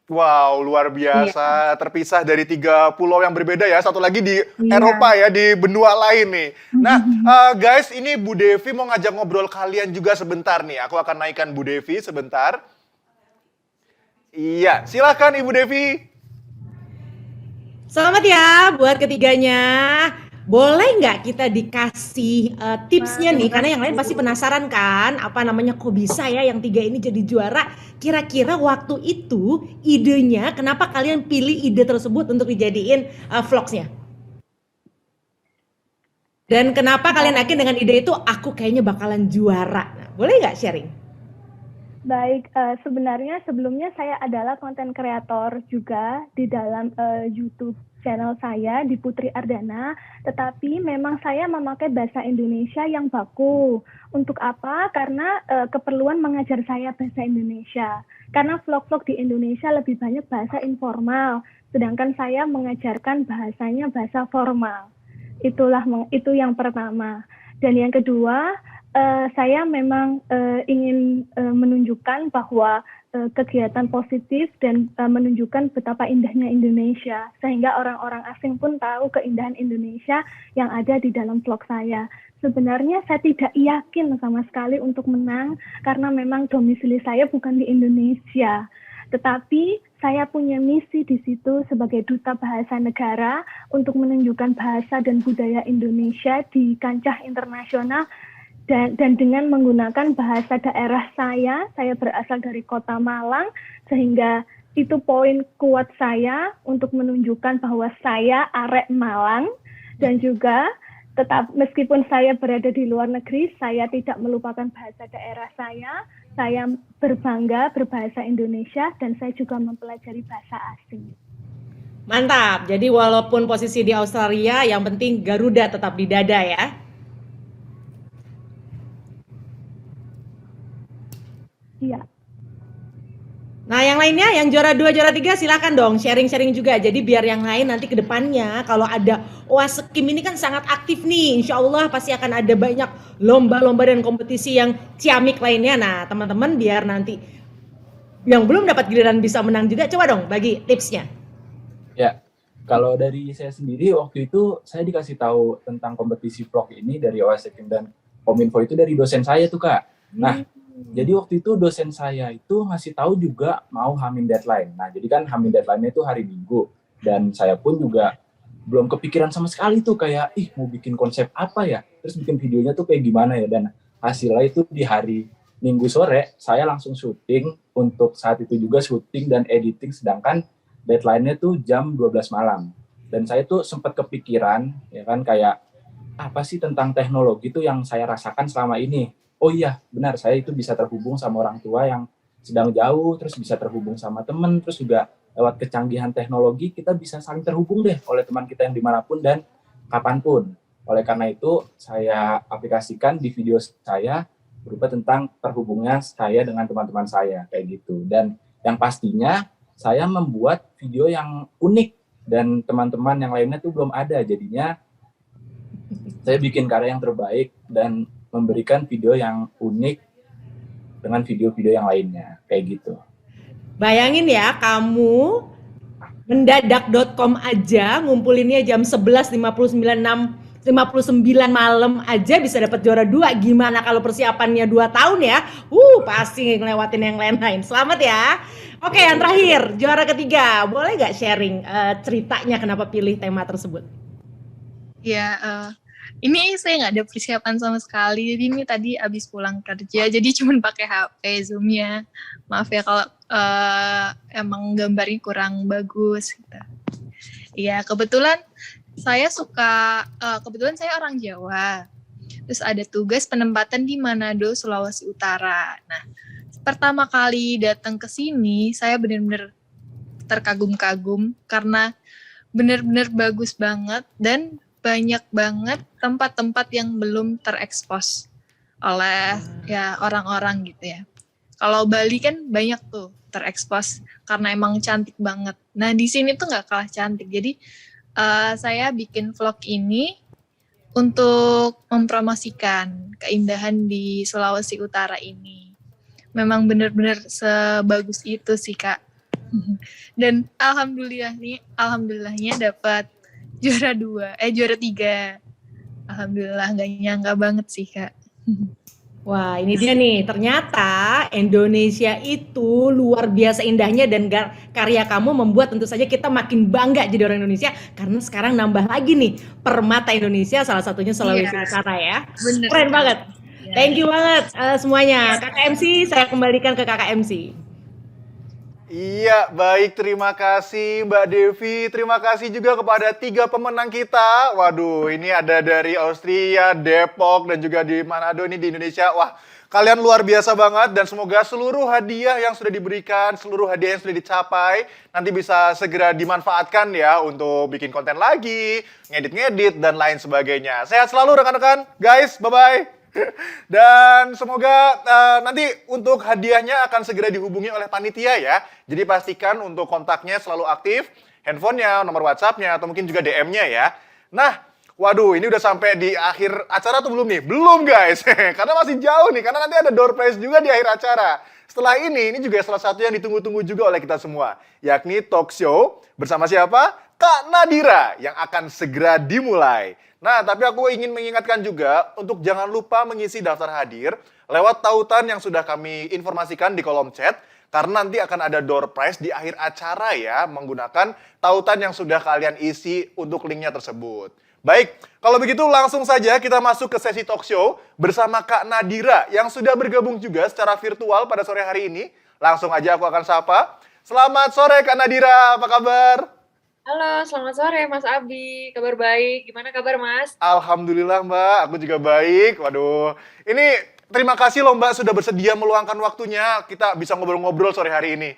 Wow, luar biasa. Terpisah dari 3 pulau yang berbeda ya. Satu lagi di Iya. Eropa ya, di benua lain nih. Nah, guys, ini Bu Devi mau ngajak ngobrol kalian juga sebentar nih. Aku akan naikkan Bu Devi sebentar. Iya, silakan Ibu Devi. Selamat ya buat ketiganya. Boleh nggak kita dikasih tipsnya nih, karena yang lain pasti penasaran kan, apa namanya, kok bisa ya yang 3 ini jadi juara. Kira-kira waktu itu idenya, kenapa kalian pilih ide tersebut untuk dijadiin vlogsnya? Dan kenapa kalian yakin dengan ide itu, aku kayaknya bakalan juara? Nah, boleh nggak sharing? Baik, sebenarnya sebelumnya saya adalah konten kreator juga di dalam YouTube channel saya di Putri Ardana, tetapi memang saya memakai bahasa Indonesia yang baku. Untuk apa? Karena keperluan mengajar saya bahasa Indonesia. Karena vlog-vlog di Indonesia lebih banyak bahasa informal, sedangkan saya mengajarkan bahasanya bahasa formal. Itu yang pertama. Dan yang kedua, saya memang ingin menunjukkan bahwa kegiatan positif dan menunjukkan betapa indahnya Indonesia, sehingga orang-orang asing pun tahu keindahan Indonesia yang ada di dalam vlog saya. Sebenarnya saya tidak yakin sama sekali untuk menang karena memang domisili saya bukan di Indonesia. Tetapi saya punya misi di situ sebagai duta bahasa negara untuk menunjukkan bahasa dan budaya Indonesia di kancah internasional. Dan dengan menggunakan bahasa daerah saya berasal dari Kota Malang, sehingga itu poin kuat saya untuk menunjukkan bahwa saya arek Malang, dan juga tetap meskipun saya berada di luar negeri, saya tidak melupakan bahasa daerah saya berbangga berbahasa Indonesia, dan saya juga mempelajari bahasa asing. Mantap, jadi walaupun posisi di Australia, yang penting Garuda tetap di dada ya. Iya. Nah, yang lainnya, yang juara 2, juara 3 silakan dong sharing-sharing juga. Jadi biar yang lain nanti ke depannya kalau ada OAS Kim ini kan sangat aktif nih. Insya Allah pasti akan ada banyak lomba-lomba dan kompetisi yang ciamik lainnya. Nah, teman-teman biar nanti yang belum dapat giliran bisa menang juga, coba dong bagi tipsnya. Ya, kalau dari saya sendiri waktu itu saya dikasih tahu tentang kompetisi vlog ini dari OAS Kim dan Kominfo itu dari dosen saya tuh, Kak. Nah, jadi waktu itu dosen saya itu ngasih tahu juga mau hamin deadline. Nah, jadi kan hamin deadline-nya itu hari Minggu. Dan saya pun juga belum kepikiran sama sekali tuh kayak, mau bikin konsep apa ya? Terus bikin videonya tuh kayak gimana ya? Dan hasilnya itu di hari Minggu sore, saya langsung syuting. Untuk saat itu juga syuting dan editing, sedangkan deadline-nya tuh jam 12 malam. Dan saya tuh sempat kepikiran, ya kan, kayak, apa sih tentang teknologi tuh yang saya rasakan selama ini? Oh iya, benar, saya itu bisa terhubung sama orang tua yang sedang jauh, terus bisa terhubung sama teman, terus juga lewat kecanggihan teknologi, kita bisa saling terhubung deh oleh teman kita yang dimanapun dan kapanpun. Oleh karena itu, saya aplikasikan di video saya berupa tentang perhubungan saya dengan teman-teman saya kayak gitu. Dan yang pastinya saya membuat video yang unik dan teman-teman yang lainnya tuh belum ada. Jadinya saya bikin karya yang terbaik dan memberikan video yang unik dengan video-video yang lainnya kayak gitu. Bayangin ya, kamu mendadak.com aja ngumpulinnya jam 11.59 malam aja bisa dapat juara 2. Gimana kalau persiapannya 2 tahun ya? Pasti ngelewatin yang lain-lain. Selamat ya. Oke, yang terakhir, juara ketiga. Boleh gak sharing ceritanya kenapa pilih tema tersebut? Ya, ini saya nggak ada persiapan sama sekali. Jadi ini tadi abis pulang kerja, jadi cuma pakai HP Zoom-nya. Maaf ya kalau emang gambarnya kurang bagus. Gitu. Ya, kebetulan saya orang Jawa. Terus ada tugas penempatan di Manado, Sulawesi Utara. Nah, pertama kali datang ke sini, saya benar-benar terkagum-kagum karena benar-benar bagus banget dan banyak banget tempat-tempat yang belum terekspos oleh ya orang-orang gitu ya. Kalau Bali kan banyak tuh terekspos karena emang cantik banget. Nah di sini tuh nggak kalah cantik. Jadi saya bikin vlog ini untuk mempromosikan keindahan di Sulawesi Utara ini. Memang benar-benar sebagus itu sih Kak. Dan alhamdulillahnya dapat juara 3. Alhamdulillah, nggak nyangka banget sih Kak. Wah, ini dia nih. Ternyata Indonesia itu luar biasa indahnya dan karya kamu membuat tentu saja kita makin bangga jadi orang Indonesia karena sekarang nambah lagi nih permata Indonesia, salah satunya Sulawesi Utara ya. Bener. Keren banget. Thank you banget semuanya. Kakak MC, saya kembalikan ke Kakak MC. Iya, baik, terima kasih Mbak Devi. Terima kasih juga kepada 3 pemenang kita. Waduh, ini ada dari Austria, Depok, dan juga di Manado ini di Indonesia. Wah, kalian luar biasa banget dan semoga seluruh hadiah yang sudah diberikan, seluruh hadiah yang sudah dicapai, nanti bisa segera dimanfaatkan ya untuk bikin konten lagi, ngedit-ngedit, dan lain sebagainya. Sehat selalu rekan-rekan, guys, bye-bye. Dan semoga nanti untuk hadiahnya akan segera dihubungi oleh panitia ya. Jadi pastikan untuk kontaknya selalu aktif, handphonenya, nomor WhatsApp-nya, atau mungkin juga DM-nya ya. Nah, waduh ini udah sampai di akhir acara atau belum nih? Belum guys, karena masih jauh nih, karena nanti ada door prize juga di akhir acara. Setelah ini juga salah satu yang ditunggu-tunggu juga oleh kita semua, yakni talk show bersama siapa? Kak Nadira yang akan segera dimulai. Nah, tapi aku ingin mengingatkan juga untuk jangan lupa mengisi daftar hadir lewat tautan yang sudah kami informasikan di kolom chat, karena nanti akan ada door prize di akhir acara ya, menggunakan tautan yang sudah kalian isi untuk linknya tersebut. Baik, kalau begitu langsung saja kita masuk ke sesi talk show bersama Kak Nadira yang sudah bergabung juga secara virtual pada sore hari ini. Langsung aja aku akan sapa. Selamat sore Kak Nadira, apa kabar? Halo, selamat sore Mas Abi. Kabar baik. Gimana kabar Mas? Alhamdulillah Mbak, aku juga baik. Waduh, ini terima kasih loh Mbak sudah bersedia meluangkan waktunya. Kita bisa ngobrol-ngobrol sore hari ini.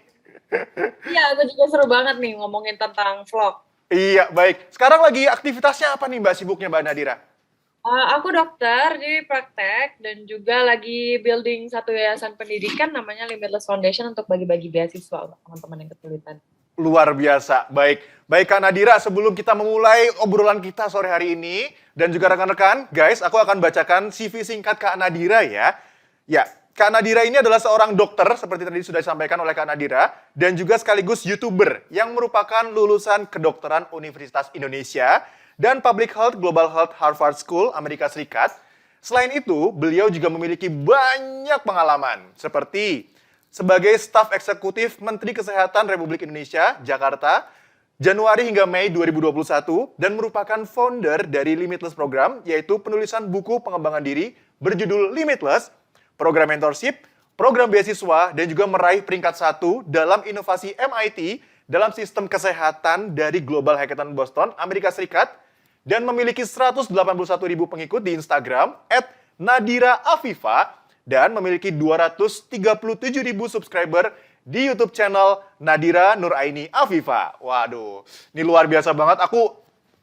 Iya, aku juga seru banget nih ngomongin tentang vlog. Iya, baik. Sekarang lagi aktivitasnya apa nih Mbak sibuknya Mbak Nadira? Aku dokter, jadi praktek, dan juga lagi building satu yayasan pendidikan namanya Limitless Foundation untuk bagi-bagi beasiswa untuk teman-teman yang kesulitan. Luar biasa, baik. Baik Kak Nadira, sebelum kita memulai obrolan kita sore hari ini, dan juga rekan-rekan, guys, aku akan bacakan CV singkat Kak Nadira ya. Ya, Kak Nadira ini adalah seorang dokter, seperti tadi sudah disampaikan oleh Kak Nadira, dan juga sekaligus YouTuber, yang merupakan lulusan kedokteran Universitas Indonesia, dan Public Health Global Health Harvard School, Amerika Serikat. Selain itu, beliau juga memiliki banyak pengalaman, seperti sebagai staf eksekutif Menteri Kesehatan Republik Indonesia, Jakarta, Januari hingga Mei 2021, dan merupakan founder dari Limitless Program, yaitu penulisan buku pengembangan diri berjudul Limitless, program mentorship, program beasiswa, dan juga meraih peringkat 1 dalam inovasi MIT dalam sistem kesehatan dari Global Hackathon Boston, Amerika Serikat, dan memiliki 181.000 pengikut di Instagram @NadiraAfifa, dan memiliki 237.000 subscriber di YouTube channel Nadira Nuraini Afifa. Waduh, ini luar biasa banget. Aku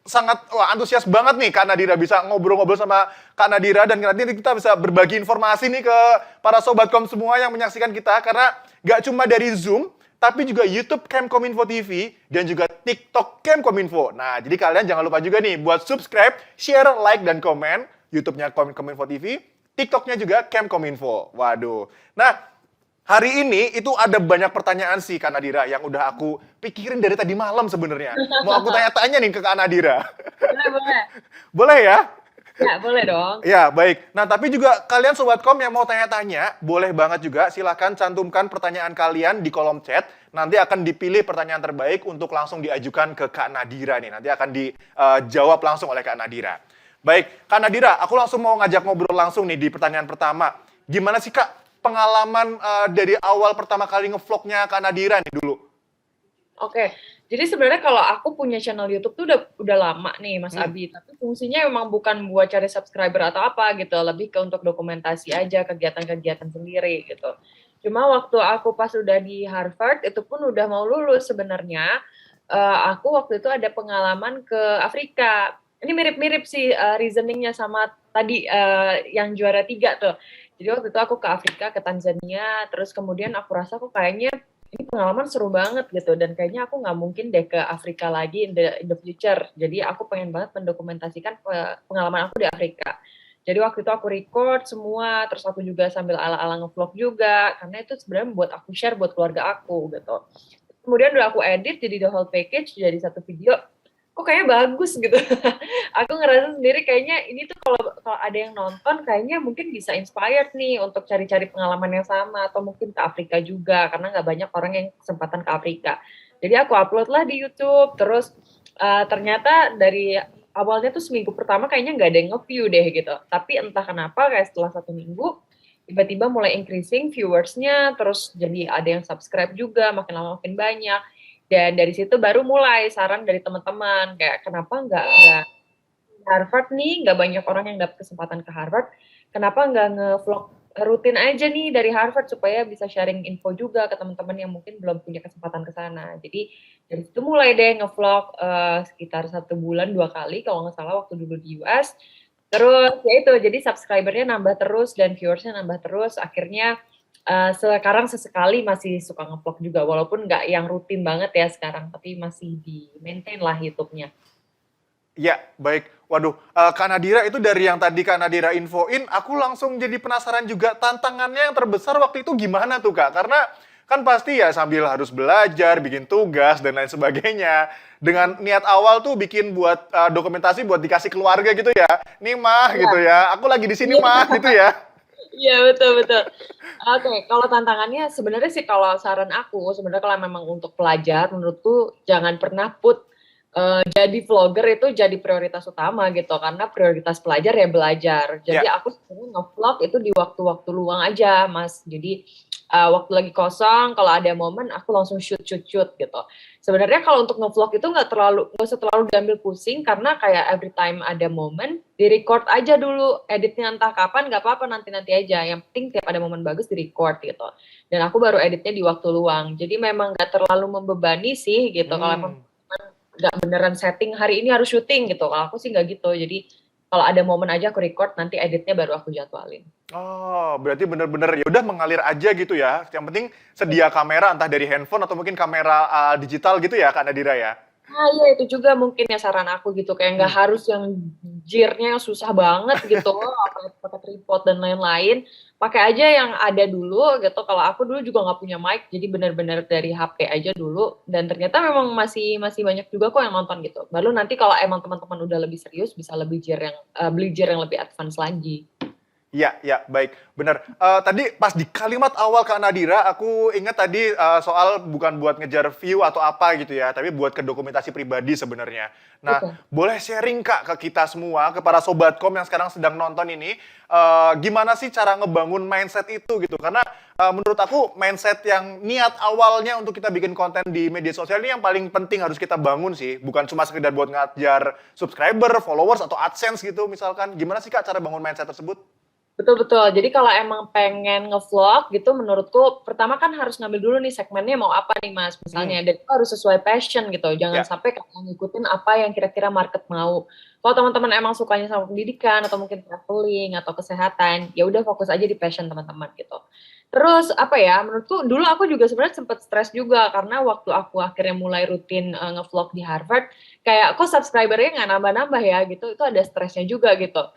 sangat antusias banget nih Kak Nadira bisa ngobrol-ngobrol sama Kak Nadira, dan nanti kita bisa berbagi informasi nih ke para Sobatkom semua yang menyaksikan kita, karena gak cuma dari Zoom, tapi juga YouTube Kemkominfo TV dan juga TikTok Kemkominfo. Nah, jadi kalian jangan lupa juga nih buat subscribe, share, like, dan komen YouTube-nya Kominfo TV, TikTok-nya juga Kemkominfo. Waduh. Nah, hari ini itu ada banyak pertanyaan sih Kak Nadira yang udah aku pikirin dari tadi malam sebenarnya. Mau aku tanya-tanya nih ke Kak Nadira. Boleh. Boleh ya? Ya, boleh dong. Ya, baik. Nah, tapi juga kalian Sobatkom yang mau tanya-tanya, boleh banget juga. Silahkan cantumkan pertanyaan kalian di kolom chat. Nanti akan dipilih pertanyaan terbaik untuk langsung diajukan ke Kak Nadira nih. Nanti akan dijawab langsung oleh Kak Nadira. Baik, Kak Nadira, aku langsung mau ngajak ngobrol langsung nih di pertanyaan pertama. Gimana sih Kak pengalaman dari awal pertama kali ngevlognya Kak Nadira nih dulu? Oke, jadi sebenarnya kalau aku punya channel YouTube tuh udah lama nih Mas Abi, tapi fungsinya memang bukan buat cari subscriber atau apa gitu, lebih ke untuk dokumentasi aja kegiatan-kegiatan sendiri gitu. Cuma waktu aku pas udah di Harvard, itu pun udah mau lulus sebenarnya, aku waktu itu ada pengalaman ke Afrika. Ini mirip-mirip sih reasoningnya sama tadi yang juara 3 tuh. Jadi waktu itu aku ke Afrika, ke Tanzania, terus kemudian aku rasa kok kayaknya ini pengalaman seru banget gitu, dan kayaknya aku nggak mungkin deh ke Afrika lagi in the future. Jadi aku pengen banget mendokumentasikan pengalaman aku di Afrika. Jadi waktu itu aku record semua, terus aku juga sambil ala-ala ngevlog juga, karena itu sebenarnya buat aku share buat keluarga aku gitu. Kemudian udah aku edit jadi the whole package, jadi satu video. Kok kayaknya bagus gitu. Aku ngerasa sendiri kayaknya ini tuh kalau ada yang nonton kayaknya mungkin bisa inspired nih untuk cari-cari pengalaman yang sama, atau mungkin ke Afrika juga, karena nggak banyak orang yang kesempatan ke Afrika. Jadi aku upload lah di YouTube, terus ternyata dari awalnya tuh seminggu pertama kayaknya nggak ada yang nge-view deh gitu. Tapi entah kenapa kayak setelah 1 minggu, tiba-tiba mulai increasing viewersnya, terus jadi ada yang subscribe juga, makin lama makin banyak. Dan dari situ baru mulai saran dari teman-teman, kayak kenapa nggak Harvard nih, nggak banyak orang yang dapat kesempatan ke Harvard, kenapa nggak nge-vlog rutin aja nih dari Harvard supaya bisa sharing info juga ke teman-teman yang mungkin belum punya kesempatan ke sana. Jadi dari situ mulai deh nge-vlog sekitar 1 bulan 2 kali kalau nggak salah waktu dulu di US. Terus ya itu, jadi subscribernya nambah terus dan viewersnya nambah terus, akhirnya sekarang sesekali masih suka ngevlog juga, walaupun nggak yang rutin banget ya sekarang, tapi masih di maintain lah YouTube-nya. Ya, baik. Waduh, Kak Nadira itu dari yang tadi Kak Nadira infoin, aku langsung jadi penasaran juga tantangannya yang terbesar waktu itu gimana tuh Kak? Karena kan pasti ya sambil harus belajar, bikin tugas, dan lain sebagainya. Dengan niat awal tuh bikin buat dokumentasi buat dikasih keluarga gitu ya. Nih mah gitu ya, aku lagi di sini mah gitu ya. Iya, betul. Oke, kalau tantangannya sebenarnya sih kalau saran aku, sebenarnya kalau memang untuk pelajar, menurutku jangan pernah put jadi vlogger itu jadi prioritas utama gitu, karena prioritas pelajar ya belajar. Jadi aku sebenarnya nge-vlog itu di waktu-waktu luang aja, Mas. Jadi waktu lagi kosong, kalau ada momen aku langsung shoot gitu. Sebenarnya kalau untuk nge-vlog itu nggak usah terlalu diambil pusing, karena kayak every time ada momen di record aja dulu, editnya entah kapan nggak apa-apa, nanti aja. Yang penting tiap ada momen bagus di record gitu. Dan aku baru editnya di waktu luang. Jadi memang nggak terlalu membebani sih gitu. Kalau emang nggak beneran setting hari ini harus syuting gitu. Kalau aku sih nggak gitu. Jadi kalau ada momen aja aku record, nanti editnya baru aku jadwalin. Oh, berarti bener-bener ya udah mengalir aja gitu ya. Yang penting sedia kamera entah dari handphone atau mungkin kamera digital gitu ya Kak Nadira ya. Nah iya, itu juga mungkin ya saran aku gitu, kayak nggak harus yang gear-nya yang susah banget gitu, pakai tripod dan lain-lain. Pakai aja yang ada dulu gitu. Kalau aku dulu juga nggak punya mic, jadi benar-benar dari HP aja dulu. Dan ternyata memang masih banyak juga kok yang nonton gitu. Baru nanti kalau emang teman-teman udah lebih serius, bisa lebih beli gear yang lebih advance lagi. Ya, baik, benar. Tadi pas di kalimat awal Kak Nadira, aku ingat tadi soal bukan buat ngejar view atau apa gitu ya, tapi buat ke dokumentasi pribadi sebenarnya. Nah, boleh sharing Kak ke kita semua, ke para Sobatkom yang sekarang sedang nonton ini, gimana sih cara ngebangun mindset itu gitu? Karena menurut aku mindset yang niat awalnya untuk kita bikin konten di media sosial ini yang paling penting harus kita bangun sih, bukan cuma sekedar buat ngajar subscriber, followers, atau AdSense gitu misalkan. Gimana sih Kak cara bangun mindset tersebut? Betul-betul. Jadi kalau emang pengen ngevlog gitu, menurutku pertama kan harus ngambil dulu nih segmennya mau apa nih Mas, misalnya. Dan itu harus sesuai passion gitu. Jangan sampai kamu ngikutin apa yang kira-kira market mau. Kalau teman-teman emang sukanya sama pendidikan atau mungkin traveling atau kesehatan, ya udah fokus aja di passion teman-teman gitu. Terus apa ya, menurutku dulu aku juga sebenarnya sempat stres juga karena waktu aku akhirnya mulai rutin ngevlog di Harvard, kayak kok subscribernya nggak nambah-nambah ya gitu, itu ada stresnya juga gitu.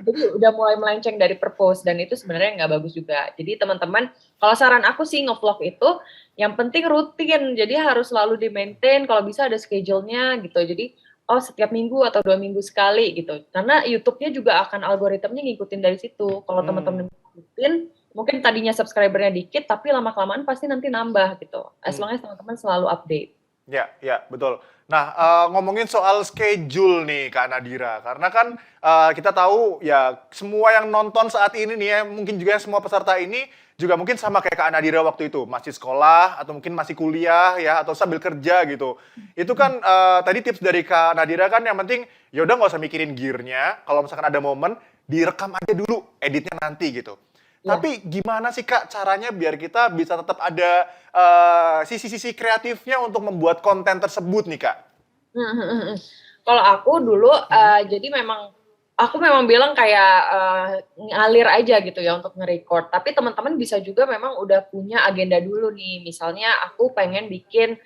Jadi udah mulai melenceng dari purpose dan itu sebenarnya nggak bagus juga. Jadi teman-teman, kalau saran aku sih ngevlog itu yang penting rutin, jadi harus selalu di-maintain, kalau bisa ada schedule-nya gitu. Jadi setiap minggu atau 2 minggu sekali gitu. Karena YouTube-nya juga akan algoritmnya ngikutin dari situ. Kalau teman-teman rutin, mungkin tadinya subscribernya dikit, tapi lama-kelamaan pasti nanti nambah gitu. As long as teman-teman selalu update. Ya, betul. Nah, ngomongin soal schedule nih Kak Nadira, karena kan kita tahu ya semua yang nonton saat ini nih ya, mungkin juga semua peserta ini juga mungkin sama kayak Kak Nadira waktu itu, masih sekolah atau mungkin masih kuliah ya, atau sambil kerja gitu. Itu kan tadi tips dari Kak Nadira kan yang penting ya udah nggak usah mikirin gear-nya, kalau misalkan ada momen direkam aja dulu, editnya nanti gitu. Tapi gimana sih Kak caranya biar kita bisa tetap ada sisi-sisi kreatifnya untuk membuat konten tersebut nih Kak? Kalau aku dulu, jadi aku memang bilang kayak ngalir aja gitu ya untuk nge-record. Tapi teman-teman bisa juga memang udah punya agenda dulu nih. Misalnya aku pengen bikin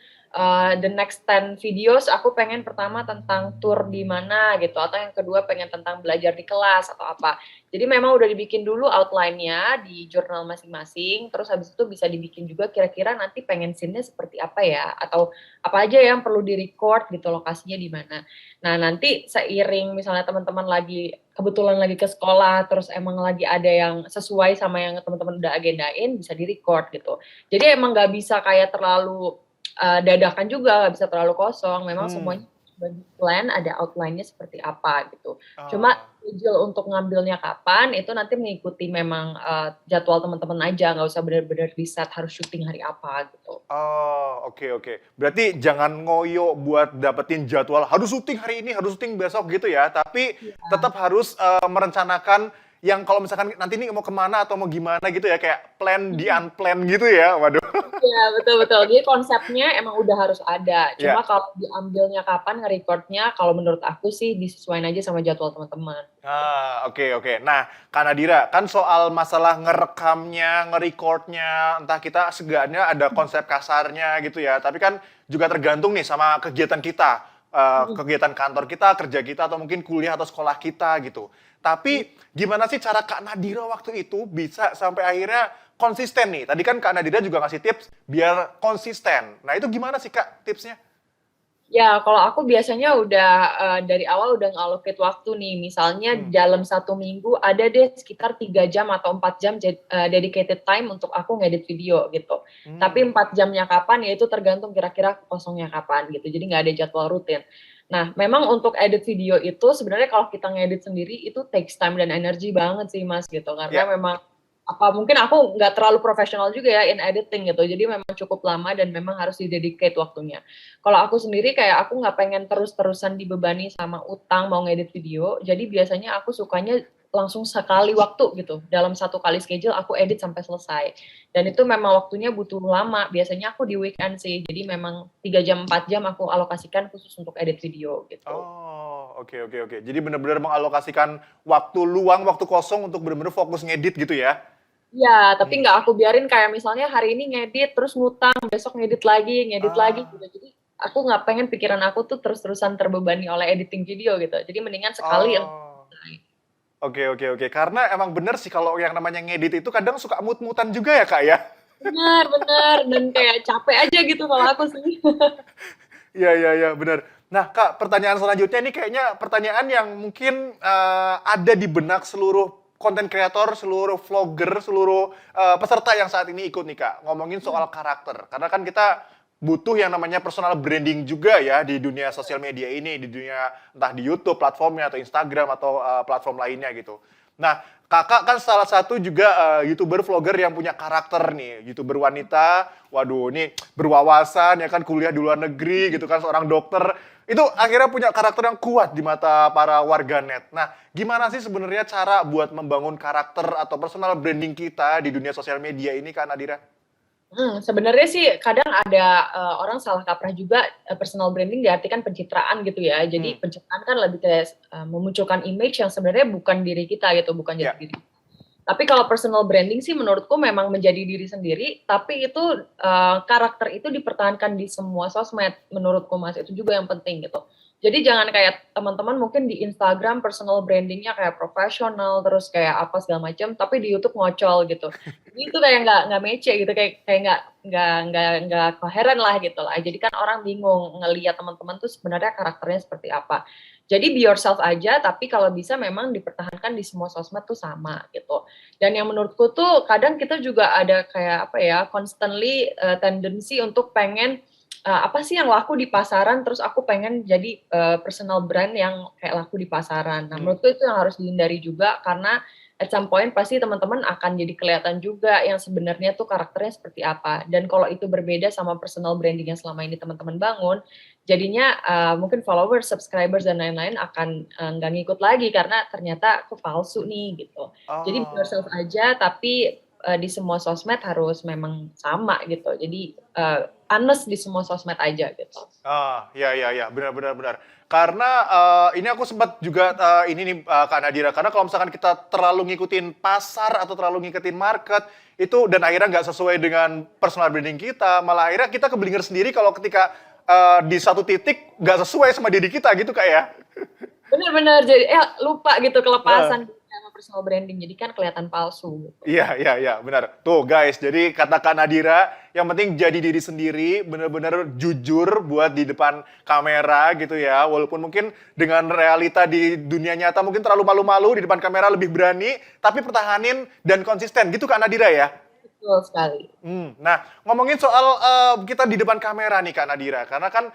the next 10 videos, aku pengen pertama tentang tour di mana gitu, atau yang kedua pengen tentang belajar di kelas atau apa. Jadi memang udah dibikin dulu outline-nya di jurnal masing-masing, terus habis itu bisa dibikin juga kira-kira nanti pengen scene-nya seperti apa ya, atau apa aja yang perlu di-record gitu, lokasinya di mana. Nah nanti seiring misalnya teman-teman kebetulan lagi ke sekolah, terus emang lagi ada yang sesuai sama yang teman-teman udah agendain, bisa di-record gitu. Jadi emang nggak bisa kayak terlalu dadakan juga, nggak bisa terlalu kosong. Memang semuanya bagi plan, ada outline-nya seperti apa gitu. Cuma schedule untuk ngambilnya kapan, itu nanti mengikuti memang jadwal teman-teman aja, nggak usah benar-benar di-set harus syuting hari apa gitu. Oke. Berarti jangan ngoyo buat dapetin jadwal, harus syuting hari ini, harus syuting besok gitu ya. Tapi tetap harus merencanakan yang kalau misalkan nanti nih mau kemana atau mau gimana gitu ya, kayak plan di unplan gitu ya, waduh. Iya, betul-betul. Jadi konsepnya emang udah harus ada. Cuma kalau diambilnya kapan, nge-recordnya, kalau menurut aku sih disesuaikan aja sama jadwal teman-teman. Oke. Nah, Kak Nadira, kan soal masalah ngerekamnya, nge-recordnya, entah kita sebenarnya ada konsep kasarnya gitu ya, tapi kan juga tergantung nih sama kegiatan kita, kegiatan kantor kita, kerja kita, atau mungkin kuliah atau sekolah kita gitu. Tapi gimana sih cara Kak Nadira waktu itu bisa sampai akhirnya konsisten nih? Tadi kan Kak Nadira juga ngasih tips biar konsisten. Nah itu gimana sih Kak tipsnya? Ya, kalau aku biasanya udah dari awal udah nge-allocate waktu nih. Misalnya dalam 1 minggu ada deh sekitar 3 jam atau 4 jam dedicated time untuk aku ngedit video gitu. Tapi 4 jamnya kapan ya itu tergantung kira-kira kosongnya kapan gitu. Jadi nggak ada jadwal rutin. Nah, memang untuk edit video itu sebenarnya kalau kita ngedit sendiri itu takes time dan energi banget sih Mas gitu. Karena memang mungkin aku nggak terlalu profesional juga ya in editing gitu, jadi memang cukup lama dan memang harus didedicate waktunya. Kalau aku sendiri kayak aku nggak pengen terus-terusan dibebani sama utang mau ngedit video, jadi biasanya aku sukanya langsung sekali waktu gitu, dalam 1 kali schedule aku edit sampai selesai. Dan itu memang waktunya butuh lama, biasanya aku di weekend sih, jadi memang 3 jam 4 jam aku alokasikan khusus untuk edit video gitu. Oke. Jadi benar-benar mengalokasikan waktu luang, waktu kosong untuk benar-benar fokus ngedit gitu ya? Iya, tapi nggak aku biarin kayak misalnya hari ini ngedit, terus ngutang, besok ngedit lagi gitu. Jadi aku nggak pengen pikiran aku tuh terus-terusan terbebani oleh editing video gitu. Jadi mendingan sekali. Oke. Karena emang bener sih kalau yang namanya ngedit itu kadang suka mut-mutan juga ya Kak ya? Bener. Dan kayak capek aja gitu kalau aku sih. Iya, bener. Nah Kak, pertanyaan selanjutnya ini kayaknya pertanyaan yang mungkin ada di benak seluruh konten kreator, seluruh vlogger, seluruh peserta yang saat ini ikut nih Kak, ngomongin soal karakter. Karena kan kita butuh yang namanya personal branding juga ya di dunia sosial media ini, di dunia entah di YouTube platformnya atau Instagram atau platform lainnya gitu. Nah, Kakak kan salah satu juga YouTuber vlogger yang punya karakter nih, YouTuber wanita. Waduh, ini berwawasan ya kan, kuliah di luar negeri gitu kan, seorang dokter. Itu akhirnya punya karakter yang kuat di mata para warganet. Nah, gimana sih sebenarnya cara buat membangun karakter atau personal branding kita di dunia sosial media ini, Kak Nadira? Sebenarnya sih kadang ada orang salah kaprah juga personal branding diartikan pencitraan gitu ya. Jadi pencitraan kan lebih kayak memunculkan image yang sebenarnya bukan diri kita gitu, bukan jadi diri. Tapi kalau personal branding sih menurutku memang menjadi diri sendiri, tapi itu karakter itu dipertahankan di semua sosmed menurutku Mas, itu juga yang penting gitu. Jadi jangan kayak teman-teman mungkin di Instagram personal brandingnya kayak profesional terus kayak apa segala macam, tapi di YouTube ngocol gitu. Jadi itu kayak nggak match gitu, kayak nggak koheren lah gitu lah. Jadi kan orang bingung ngelihat teman-teman tuh sebenarnya karakternya seperti apa. Jadi be yourself aja, tapi kalau bisa memang dipertahankan di semua sosmed tuh sama gitu. Dan yang menurutku tuh kadang kita juga ada kayak apa ya, constantly tendency untuk pengen apa sih yang laku di pasaran, terus aku pengen jadi personal brand yang kayak laku di pasaran. Nah, menurutku itu yang harus dihindari juga, karena at some point pasti teman-teman akan jadi kelihatan juga yang sebenarnya tuh karakternya seperti apa. Dan kalau itu berbeda sama personal branding yang selama ini teman-teman bangun, jadinya mungkin followers, subscribers, dan lain-lain akan nggak ngikut lagi, karena ternyata aku palsu nih gitu. Jadi be yourself aja, tapi di semua sosmed harus memang sama gitu. Jadi honest di semua sosmed aja gitu. Ya, benar. Karena ini aku sempat juga ini nih Kak Nadira, karena kalau misalkan kita terlalu ngikutin pasar atau terlalu ngikutin market itu dan akhirnya nggak sesuai dengan personal branding kita, malah akhirnya kita keblinger sendiri kalau ketika di satu titik nggak sesuai sama diri kita gitu Kak ya. Benar-benar, jadi lupa gitu kelepasan sama personal branding, jadi kan kelihatan palsu. Iya, benar. Tuh guys, jadi kata Kak Nadira, yang penting jadi diri sendiri, benar-benar jujur buat di depan kamera gitu ya. Walaupun mungkin dengan realita di dunia nyata mungkin terlalu malu-malu, di depan kamera lebih berani, tapi pertahanin dan konsisten gitu Kak Nadira ya. Betul sekali. Nah, ngomongin soal kita di depan kamera nih Kak Nadira, karena kan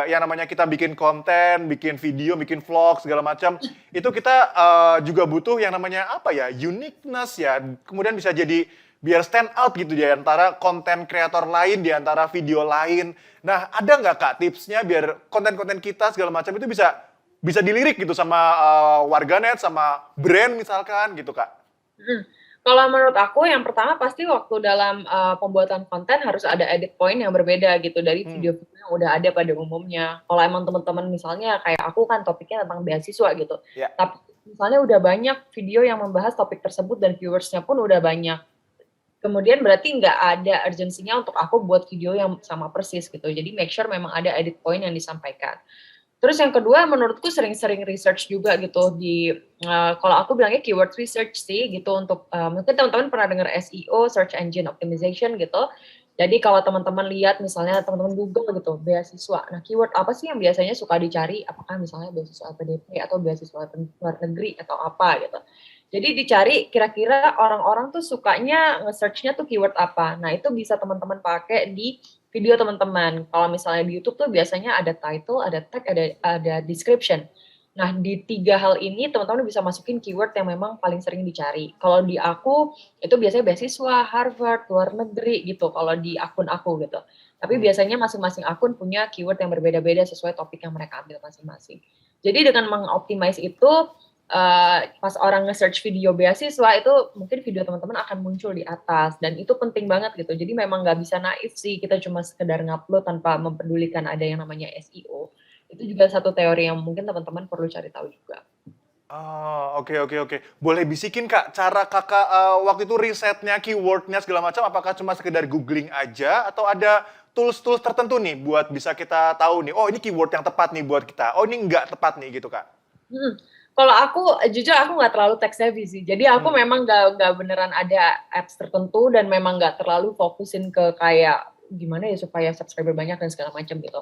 yang namanya kita bikin konten, bikin video, bikin vlog segala macam, itu kita juga butuh yang namanya apa ya, uniqueness ya, kemudian bisa jadi biar stand out gitu di antara konten kreator lain, di antara video lain. Nah, ada nggak Kak tipsnya biar konten-konten kita segala macam itu bisa dilirik gitu sama warganet, sama brand misalkan gitu Kak? Kalau menurut aku yang pertama pasti waktu dalam pembuatan konten harus ada edit point yang berbeda gitu dari video-video yang udah ada pada umumnya. Kalau emang teman-teman misalnya kayak aku kan topiknya tentang beasiswa gitu. Tapi misalnya udah banyak video yang membahas topik tersebut dan viewersnya pun udah banyak. Kemudian berarti nggak ada urgensinya untuk aku buat video yang sama persis gitu. Jadi make sure memang ada edit point yang disampaikan. Terus yang kedua menurutku sering-sering research juga gitu di kalau aku bilangnya keyword research sih gitu untuk mungkin teman-teman pernah dengar SEO, search engine optimization gitu. Jadi kalau teman-teman lihat misalnya teman-teman Google gitu beasiswa. Nah, keyword apa sih yang biasanya suka dicari? Apakah misalnya beasiswa LPDP atau beasiswa luar negeri atau apa gitu. Jadi dicari kira-kira orang-orang tuh sukanya nge-search-nya tuh keyword apa. Nah, itu bisa teman-teman pakai di video teman-teman. Kalau misalnya di YouTube tuh biasanya ada title, ada tag, ada description. Nah, di 3 hal ini teman-teman bisa masukin keyword yang memang paling sering dicari. Kalau di aku, itu biasanya beasiswa, Harvard, luar negeri gitu, kalau di akun aku gitu. Tapi biasanya masing-masing akun punya keyword yang berbeda-beda sesuai topik yang mereka ambil masing-masing. Jadi dengan mengoptimize itu, pas orang nge-search video beasiswa itu mungkin video teman-teman akan muncul di atas dan itu penting banget gitu. Jadi memang nggak bisa naif sih kita cuma sekedar ngupload tanpa mempedulikan ada yang namanya SEO. Itu juga satu teori yang mungkin teman-teman perlu cari tahu juga. Oke. Boleh bisikin Kak, cara Kakak waktu itu risetnya, keywordnya segala macam, apakah cuma sekedar googling aja atau ada tools-tools tertentu nih buat bisa kita tahu nih, oh ini keyword yang tepat nih buat kita, oh ini nggak tepat nih gitu Kak? Kalau aku, jujur aku nggak terlalu tech savvy sih. Jadi aku memang nggak beneran ada apps tertentu dan memang nggak terlalu fokusin ke kayak gimana ya supaya subscriber banyak dan segala macam gitu.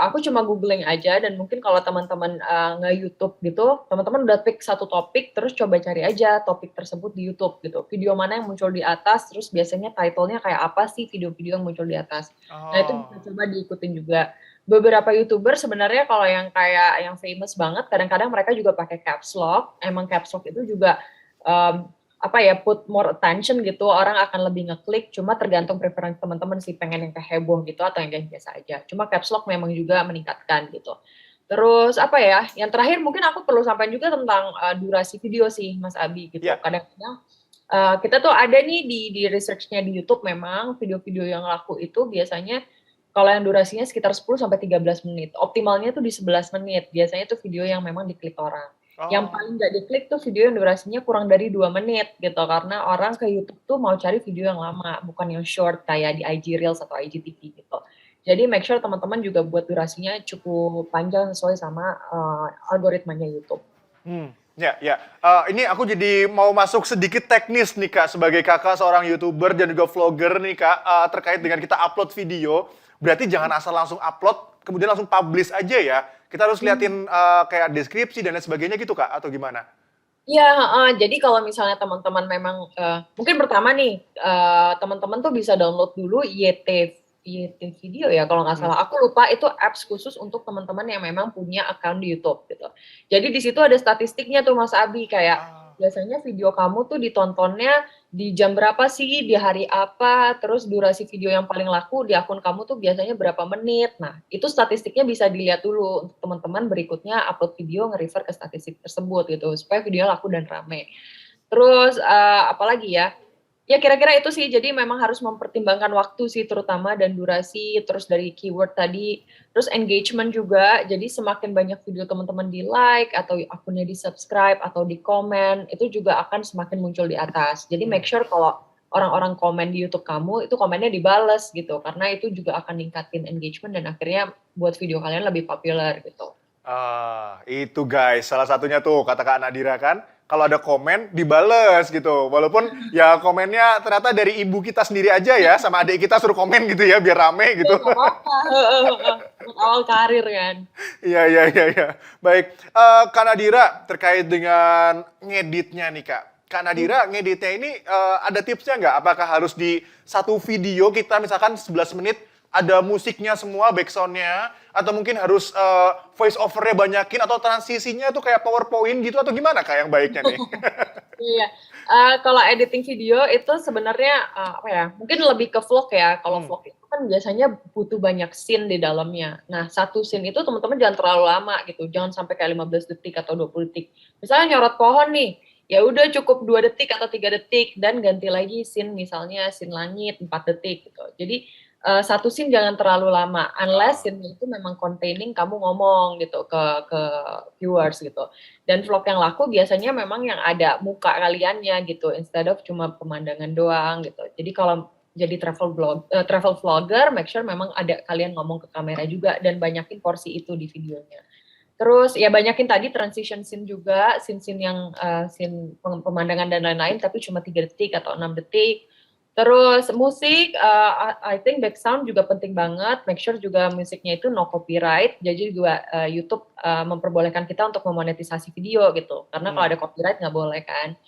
Aku cuma googling aja dan mungkin kalau teman-teman nge-YouTube gitu, teman-teman udah pick satu topik, terus coba cari aja topik tersebut di YouTube gitu. Video mana yang muncul di atas, terus biasanya title-nya kayak apa sih video-video yang muncul di atas. Nah itu bisa coba diikutin juga. Beberapa YouTuber sebenarnya kalau yang kayak yang famous banget, kadang-kadang mereka juga pakai caps lock. Emang caps lock itu juga put more attention gitu, orang akan lebih ngeklik, cuma tergantung preferensi teman-teman sih, pengen yang kayak heboh gitu atau yang kayak biasa aja. Cuma caps lock memang juga meningkatkan gitu. Terus yang terakhir mungkin aku perlu sampaikan juga tentang durasi video sih Mas Abi gitu. Kadang-kadang kita tuh ada nih di research-nya di YouTube, memang video-video yang laku itu biasanya kalau yang durasinya sekitar 10 sampai 13 menit. Optimalnya tuh di 11 menit. Biasanya tuh video yang memang diklik orang. Yang paling nggak diklik tuh video yang durasinya kurang dari 2 menit gitu, karena orang ke YouTube tuh mau cari video yang lama, bukan yang short kayak di IG Reels atau IGTV gitu. Jadi make sure teman-teman juga buat durasinya cukup panjang sesuai sama algoritmanya YouTube. Ini aku jadi mau masuk sedikit teknis nih Kak, sebagai kakak seorang YouTuber dan juga vlogger nih Kak, terkait dengan kita upload video, berarti jangan asal langsung upload, kemudian langsung publish aja ya. Kita harus liatin kayak deskripsi dan lain sebagainya gitu Kak, atau gimana? Iya, jadi kalau misalnya teman-teman memang, mungkin pertama nih, teman-teman tuh bisa download dulu YT Video ya kalau nggak salah. Aku lupa, itu apps khusus untuk teman-teman yang memang punya account di YouTube gitu. Jadi di situ ada statistiknya tuh Mas Abi, kayak biasanya video kamu tuh ditontonnya di jam berapa sih, di hari apa, terus durasi video yang paling laku di akun kamu tuh biasanya berapa menit. Nah, itu statistiknya bisa dilihat dulu untuk teman-teman berikutnya upload video nge-refer ke statistik tersebut gitu, supaya video laku dan rame. Terus apalagi ya? Ya kira-kira itu sih, jadi memang harus mempertimbangkan waktu sih terutama dan durasi, terus dari keyword tadi, terus engagement juga, jadi semakin banyak video teman-teman di like, atau akunnya di subscribe, atau di komen, itu juga akan semakin muncul di atas. Jadi make sure kalau orang-orang komen di YouTube kamu, itu komennya dibales gitu, karena itu juga akan ningkatin engagement dan akhirnya buat video kalian lebih populer gitu. Itu guys, salah satunya tuh kata Kak Nadira kan, kalau ada komen dibales gitu, walaupun ya komennya ternyata dari ibu kita sendiri aja ya, sama adik kita suruh komen gitu ya, biar rame gitu. Awal karir kan. Iya. Baik, Kak Nadira terkait dengan ngeditnya nih Kak. Kak Nadira ngeditnya ini ada tipsnya nggak? Apakah harus di satu video kita misalkan 11 menit, ada musiknya semua, backsound-nya, atau mungkin harus voice over-nya banyakin, atau transisinya tuh kayak PowerPoint gitu, atau gimana Kak yang baiknya nih? Iya, kalau editing video itu sebenarnya mungkin lebih ke vlog ya. Kalau vlog itu kan biasanya butuh banyak scene di dalamnya. Nah, satu scene itu teman-teman jangan terlalu lama gitu, jangan sampai kayak 15 detik atau 20 detik. Misalnya nyorot pohon nih, ya udah cukup 2 detik atau 3 detik, dan ganti lagi scene, misalnya scene langit 4 detik gitu. Jadi satu scene jangan terlalu lama, unless scene itu memang containing kamu ngomong gitu ke viewers gitu. Dan vlog yang laku biasanya memang yang ada muka kaliannya gitu, instead of cuma pemandangan doang gitu. Jadi kalau jadi travel vlogger, make sure memang ada kalian ngomong ke kamera juga, dan banyakin porsi itu di videonya. Terus ya banyakin tadi transition scene juga, scene-scene yang scene pemandangan dan lain-lain, tapi cuma 3 detik atau 6 detik. Terus musik, I think background juga penting banget. Make sure juga musiknya itu no copyright. Jadi juga YouTube memperbolehkan kita untuk memonetisasi video gitu. Karena kalau ada copyright nggak boleh kan.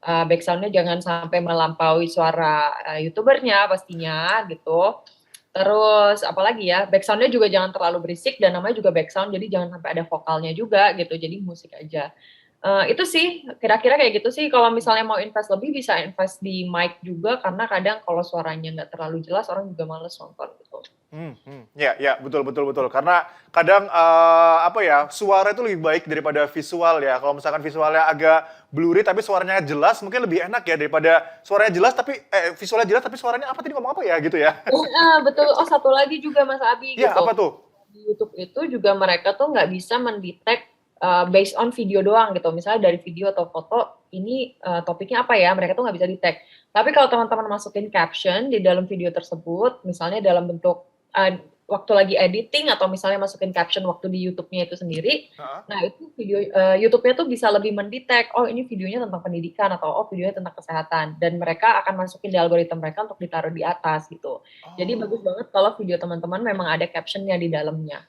Backgroundnya jangan sampai melampaui suara YouTubernya pastinya gitu. Terus apalagi ya, backsoundnya juga jangan terlalu berisik, dan namanya juga backsound, jadi jangan sampai ada vokalnya juga gitu. Jadi musik aja. Itu sih kira-kira kayak gitu sih. Kalau misalnya mau invest lebih, bisa invest di mic juga, karena kadang kalau suaranya nggak terlalu jelas orang juga males nonton gitu. Ya betul. Karena kadang suara itu lebih baik daripada visual ya. Kalau misalkan visualnya agak blurry tapi suaranya jelas, mungkin lebih enak ya daripada suaranya jelas tapi visualnya jelas tapi suaranya apa tadi, ngomong apa ya gitu ya. Betul. Oh, satu lagi juga Mas Abi gitu. Iya, apa tuh? Di YouTube itu juga mereka tuh nggak bisa mendetek based on video doang gitu. Misalnya dari video atau foto, ini topiknya apa ya, mereka tuh nggak bisa detect. Tapi kalau teman-teman masukin caption di dalam video tersebut, misalnya dalam bentuk waktu lagi editing, atau misalnya masukin caption waktu di YouTube-nya itu sendiri, nah itu video YouTube-nya tuh bisa lebih mendetek, oh ini videonya tentang pendidikan, atau oh videonya tentang kesehatan, dan mereka akan masukin di algoritma mereka untuk ditaruh di atas gitu. Jadi bagus banget kalau video teman-teman memang ada captionnya di dalamnya.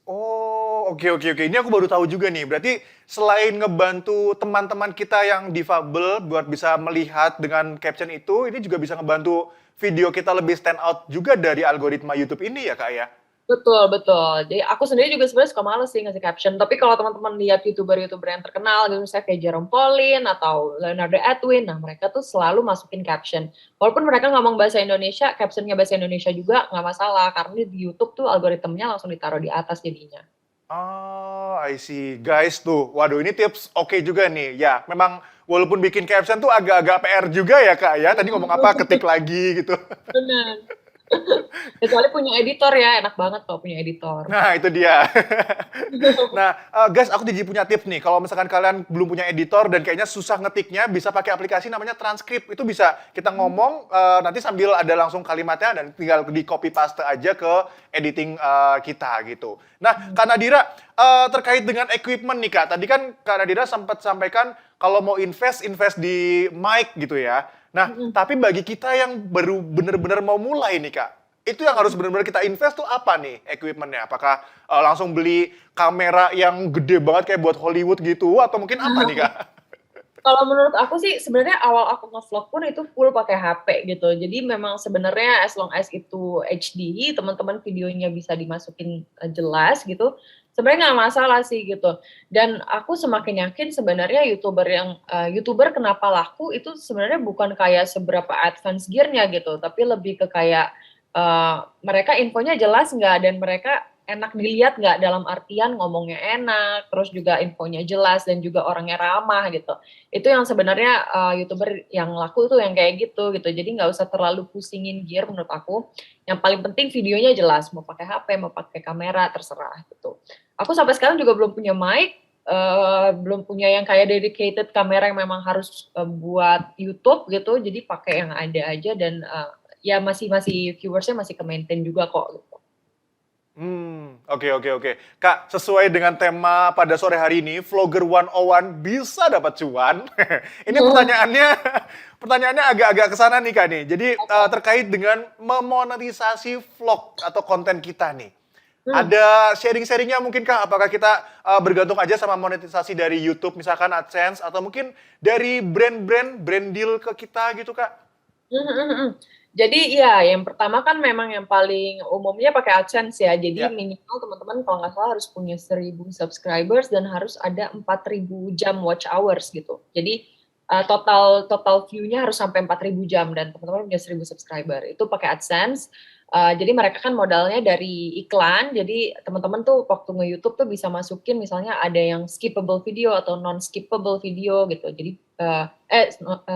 Oh, oke. Ini aku baru tahu juga nih. Berarti selain ngebantu teman-teman kita yang difabel buat bisa melihat dengan caption itu, ini juga bisa ngebantu video kita lebih stand out juga dari algoritma YouTube ini ya Kak ya? Betul, betul. Jadi aku sendiri juga sebenarnya suka males sih ngasih caption. Tapi kalau teman-teman lihat YouTuber-YouTuber yang terkenal, gitu misalnya kayak Jerome Pauline atau Leonardo Edwin, nah mereka tuh selalu masukin caption. Walaupun mereka ngomong bahasa Indonesia, captionnya bahasa Indonesia juga nggak masalah. Karena di YouTube tuh algoritmnya langsung ditaruh di atas jadinya. Oh, I see. Guys tuh, waduh ini tips oke juga nih. Ya, memang walaupun bikin caption tuh agak-agak PR juga ya Kak ya. Tadi ngomong apa, ketik lagi gitu. Benar. Kecuali punya editor ya, enak banget kalau punya editor. Nah, itu dia. Nah, guys, aku jadi punya tips nih. Kalau misalkan kalian belum punya editor dan kayaknya susah ngetiknya, bisa pakai aplikasi namanya Transcript. Itu bisa kita ngomong, nanti sambil ada langsung kalimatnya dan tinggal di copy paste aja ke editing kita gitu. Nah, Kak Nadira, terkait dengan equipment nih Kak. Tadi kan Kak Nadira sempat sampaikan kalau mau invest di mic gitu ya. Nah, tapi bagi kita yang baru benar-benar mau mulai nih Kak, itu yang harus benar-benar kita invest tuh apa nih equipment-nya? Apakah langsung beli kamera yang gede banget kayak buat Hollywood gitu, atau mungkin apa nih Kak? Kalau menurut aku sih sebenarnya awal aku nge-vlog pun itu full pakai HP gitu. Jadi memang sebenarnya as long as itu HD, teman-teman videonya bisa dimasukin jelas gitu. Sebenarnya nggak masalah sih gitu. Dan aku semakin yakin sebenarnya YouTuber kenapa laku itu sebenarnya bukan kayak seberapa advance gear-nya gitu, tapi lebih ke kayak mereka infonya jelas nggak dan mereka enak dilihat nggak, dalam artian ngomongnya enak, terus juga infonya jelas dan juga orangnya ramah gitu. Itu yang sebenarnya YouTuber yang laku tuh yang kayak gitu. Jadi nggak usah terlalu pusingin gear menurut aku. Yang paling penting videonya jelas, mau pakai HP, mau pakai kamera, terserah gitu. Aku sampai sekarang juga belum punya mic, belum punya yang kayak dedicated kamera yang memang harus buat YouTube gitu. Jadi pakai yang ada aja dan ya masih viewersnya masih ke-maintain juga kok gitu. Oke. Kak, sesuai dengan tema pada sore hari ini, Vlogger 101 bisa dapat cuan. Ini pertanyaannya agak-agak kesana nih Kak nih. Jadi terkait dengan memonetisasi vlog atau konten kita nih. Ada sharing-sharingnya mungkin Kak? Apakah kita bergantung aja sama monetisasi dari YouTube, misalkan AdSense, atau mungkin dari brand deal ke kita gitu Kak? Jadi ya, yang pertama kan memang yang paling umumnya pakai AdSense ya. Jadi minimal teman-teman kalau nggak salah harus punya 1.000 subscribers dan harus ada 4.000 jam watch hours gitu. Jadi total view-nya harus sampai 4.000 jam dan teman-teman punya 1.000 subscriber. Itu pakai AdSense. Jadi mereka kan modalnya dari iklan. Jadi teman-teman tuh waktu nge-YouTube tuh bisa masukin misalnya ada yang skippable video atau non-skippable video gitu. Jadi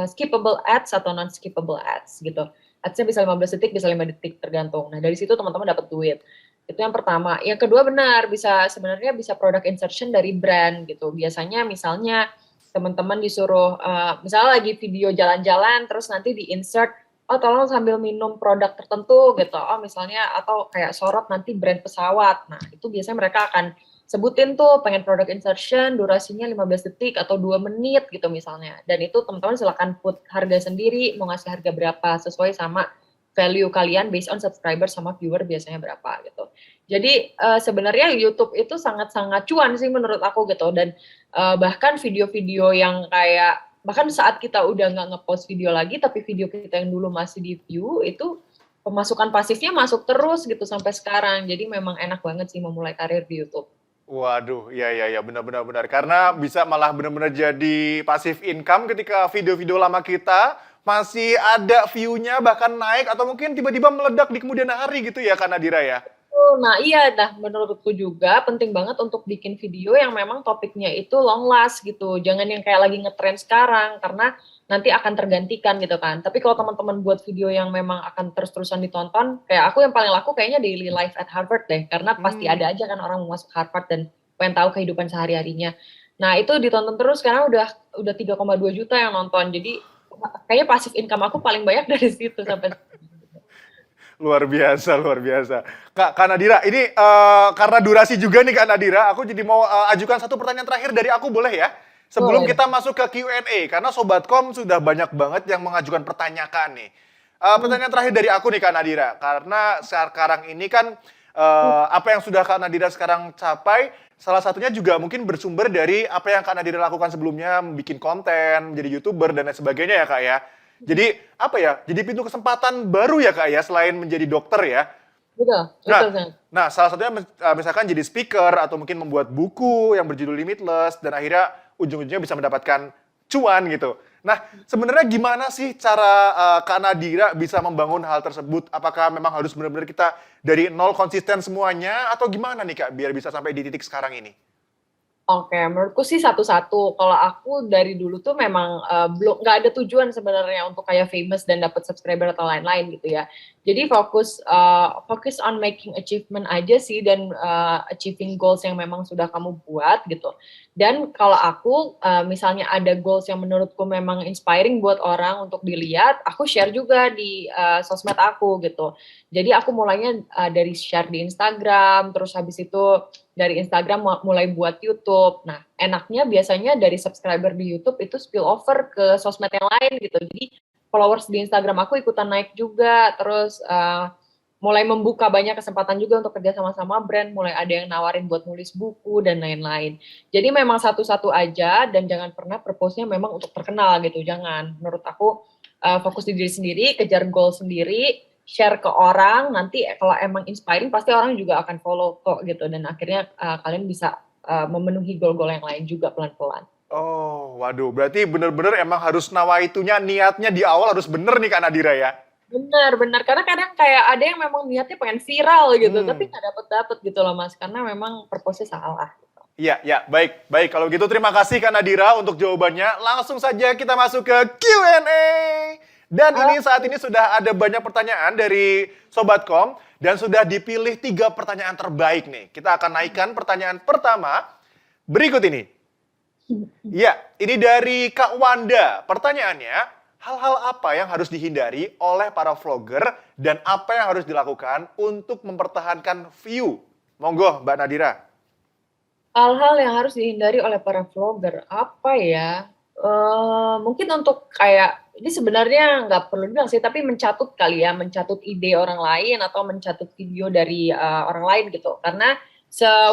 skippable ads atau non-skippable ads gitu. Ads-nya bisa 15 detik, bisa 5 detik tergantung. Nah, dari situ teman-teman dapat duit. Itu yang pertama. Yang kedua benar, sebenarnya bisa product insertion dari brand gitu. Biasanya misalnya teman-teman disuruh, misalnya lagi video jalan-jalan, terus nanti di-insert, oh tolong sambil minum produk tertentu gitu. Oh misalnya, atau kayak sorot nanti brand pesawat. Nah, itu biasanya mereka akan sebutin tuh pengen product insertion, durasinya 15 detik atau 2 menit gitu misalnya. Dan itu teman-teman silakan put harga sendiri, mau ngasih harga berapa, sesuai sama value kalian based on subscriber sama viewer biasanya berapa gitu. Jadi sebenarnya YouTube itu sangat-sangat cuan sih menurut aku gitu. Dan bahkan video-video yang kayak, bahkan saat kita udah nggak ngepost video lagi, tapi video kita yang dulu masih di view, itu pemasukan pasifnya masuk terus gitu sampai sekarang. Jadi memang enak banget sih memulai karir di YouTube. Waduh, ya benar. Karena bisa malah benar-benar jadi passive income ketika video-video lama kita masih ada view-nya bahkan naik atau mungkin tiba-tiba meledak di kemudian hari gitu ya Kak Nadira ya? Nah iya, menurutku juga penting banget untuk bikin video yang memang topiknya itu long last gitu. Jangan yang kayak lagi ngetrend sekarang, karena nanti akan tergantikan gitu kan. Tapi kalau teman-teman buat video yang memang akan terus-terusan ditonton, kayak aku yang paling laku kayaknya Daily Life at Harvard deh. Karena pasti ada aja kan orang mau masuk Harvard dan pengen tahu kehidupan sehari-harinya. Nah itu ditonton terus karena udah 3,2 juta yang nonton. Jadi kayaknya passive income aku paling banyak dari situ sampai Luar biasa. Kak Nadira, ini karena durasi juga nih Kak Nadira, aku jadi mau ajukan satu pertanyaan terakhir dari aku, boleh ya? Sebelum kita masuk ke Q&A, karena Sobatkom sudah banyak banget yang mengajukan pertanyaan nih. Pertanyaan terakhir dari aku nih Kak Nadira, karena sekarang ini kan apa yang sudah Kak Nadira sekarang capai, salah satunya juga mungkin bersumber dari apa yang Kak Nadira lakukan sebelumnya, bikin konten, menjadi YouTuber, dan lain sebagainya ya Kak ya. Jadi apa ya, jadi pintu kesempatan baru ya Kak ya, selain menjadi dokter ya. Betul. Nah, salah satunya misalkan jadi speaker atau mungkin membuat buku yang berjudul Limitless dan akhirnya ujung-ujungnya bisa mendapatkan cuan gitu. Nah, sebenarnya gimana sih cara Kak Nadira bisa membangun hal tersebut? Apakah memang harus benar-benar kita dari nol konsisten semuanya atau gimana nih Kak biar bisa sampai di titik sekarang ini? Oke, menurutku sih satu-satu. Kalau aku dari dulu tuh memang belum nggak ada tujuan sebenarnya untuk kayak famous dan dapat subscriber atau lain-lain gitu ya. Jadi fokus on making achievement aja sih dan achieving goals yang memang sudah kamu buat gitu. Dan kalau aku misalnya ada goals yang menurutku memang inspiring buat orang untuk dilihat, aku share juga di sosmed aku gitu. Jadi aku mulainya dari share di Instagram, terus habis itu dari Instagram mulai buat YouTube. Nah, enaknya biasanya dari subscriber di YouTube itu spill over ke sosmed yang lain gitu. Jadi followers di Instagram aku ikutan naik juga. Terus mulai membuka banyak kesempatan juga untuk kerja sama-sama brand. Mulai ada yang nawarin buat nulis buku dan lain-lain. Jadi memang satu-satu aja dan jangan pernah purpose-nya memang untuk terkenal gitu. Jangan. Menurut aku fokus di diri sendiri, kejar goal sendiri, share ke orang, nanti kalau emang inspiring pasti orang juga akan follow kok gitu dan akhirnya kalian bisa memenuhi goal-goal yang lain juga pelan-pelan. Oh, waduh, berarti bener-bener emang harus nawaitunya, niatnya di awal harus bener nih Kak Nadira ya? Benar, karena kadang kayak ada yang memang niatnya pengen viral gitu, tapi nggak dapet gitu loh Mas, karena memang purpose-nya salah. Iya, baik. Kalau gitu terima kasih Kak Nadira untuk jawabannya. Langsung saja kita masuk ke Q&A. Dan saat ini sudah ada banyak pertanyaan dari Sobatkom dan sudah dipilih 3 pertanyaan terbaik nih. Kita akan naikkan pertanyaan pertama berikut ini. Ya, ini dari Kak Wanda. Pertanyaannya, hal-hal apa yang harus dihindari oleh para vlogger dan apa yang harus dilakukan untuk mempertahankan view? Monggo Mbak Nadira. Hal-hal yang harus dihindari oleh para vlogger, apa ya? Mungkin untuk kayak, ini sebenarnya nggak perlu bilang sih, tapi mencatut kali ya, mencatut ide orang lain atau mencatut video dari orang lain gitu. Karena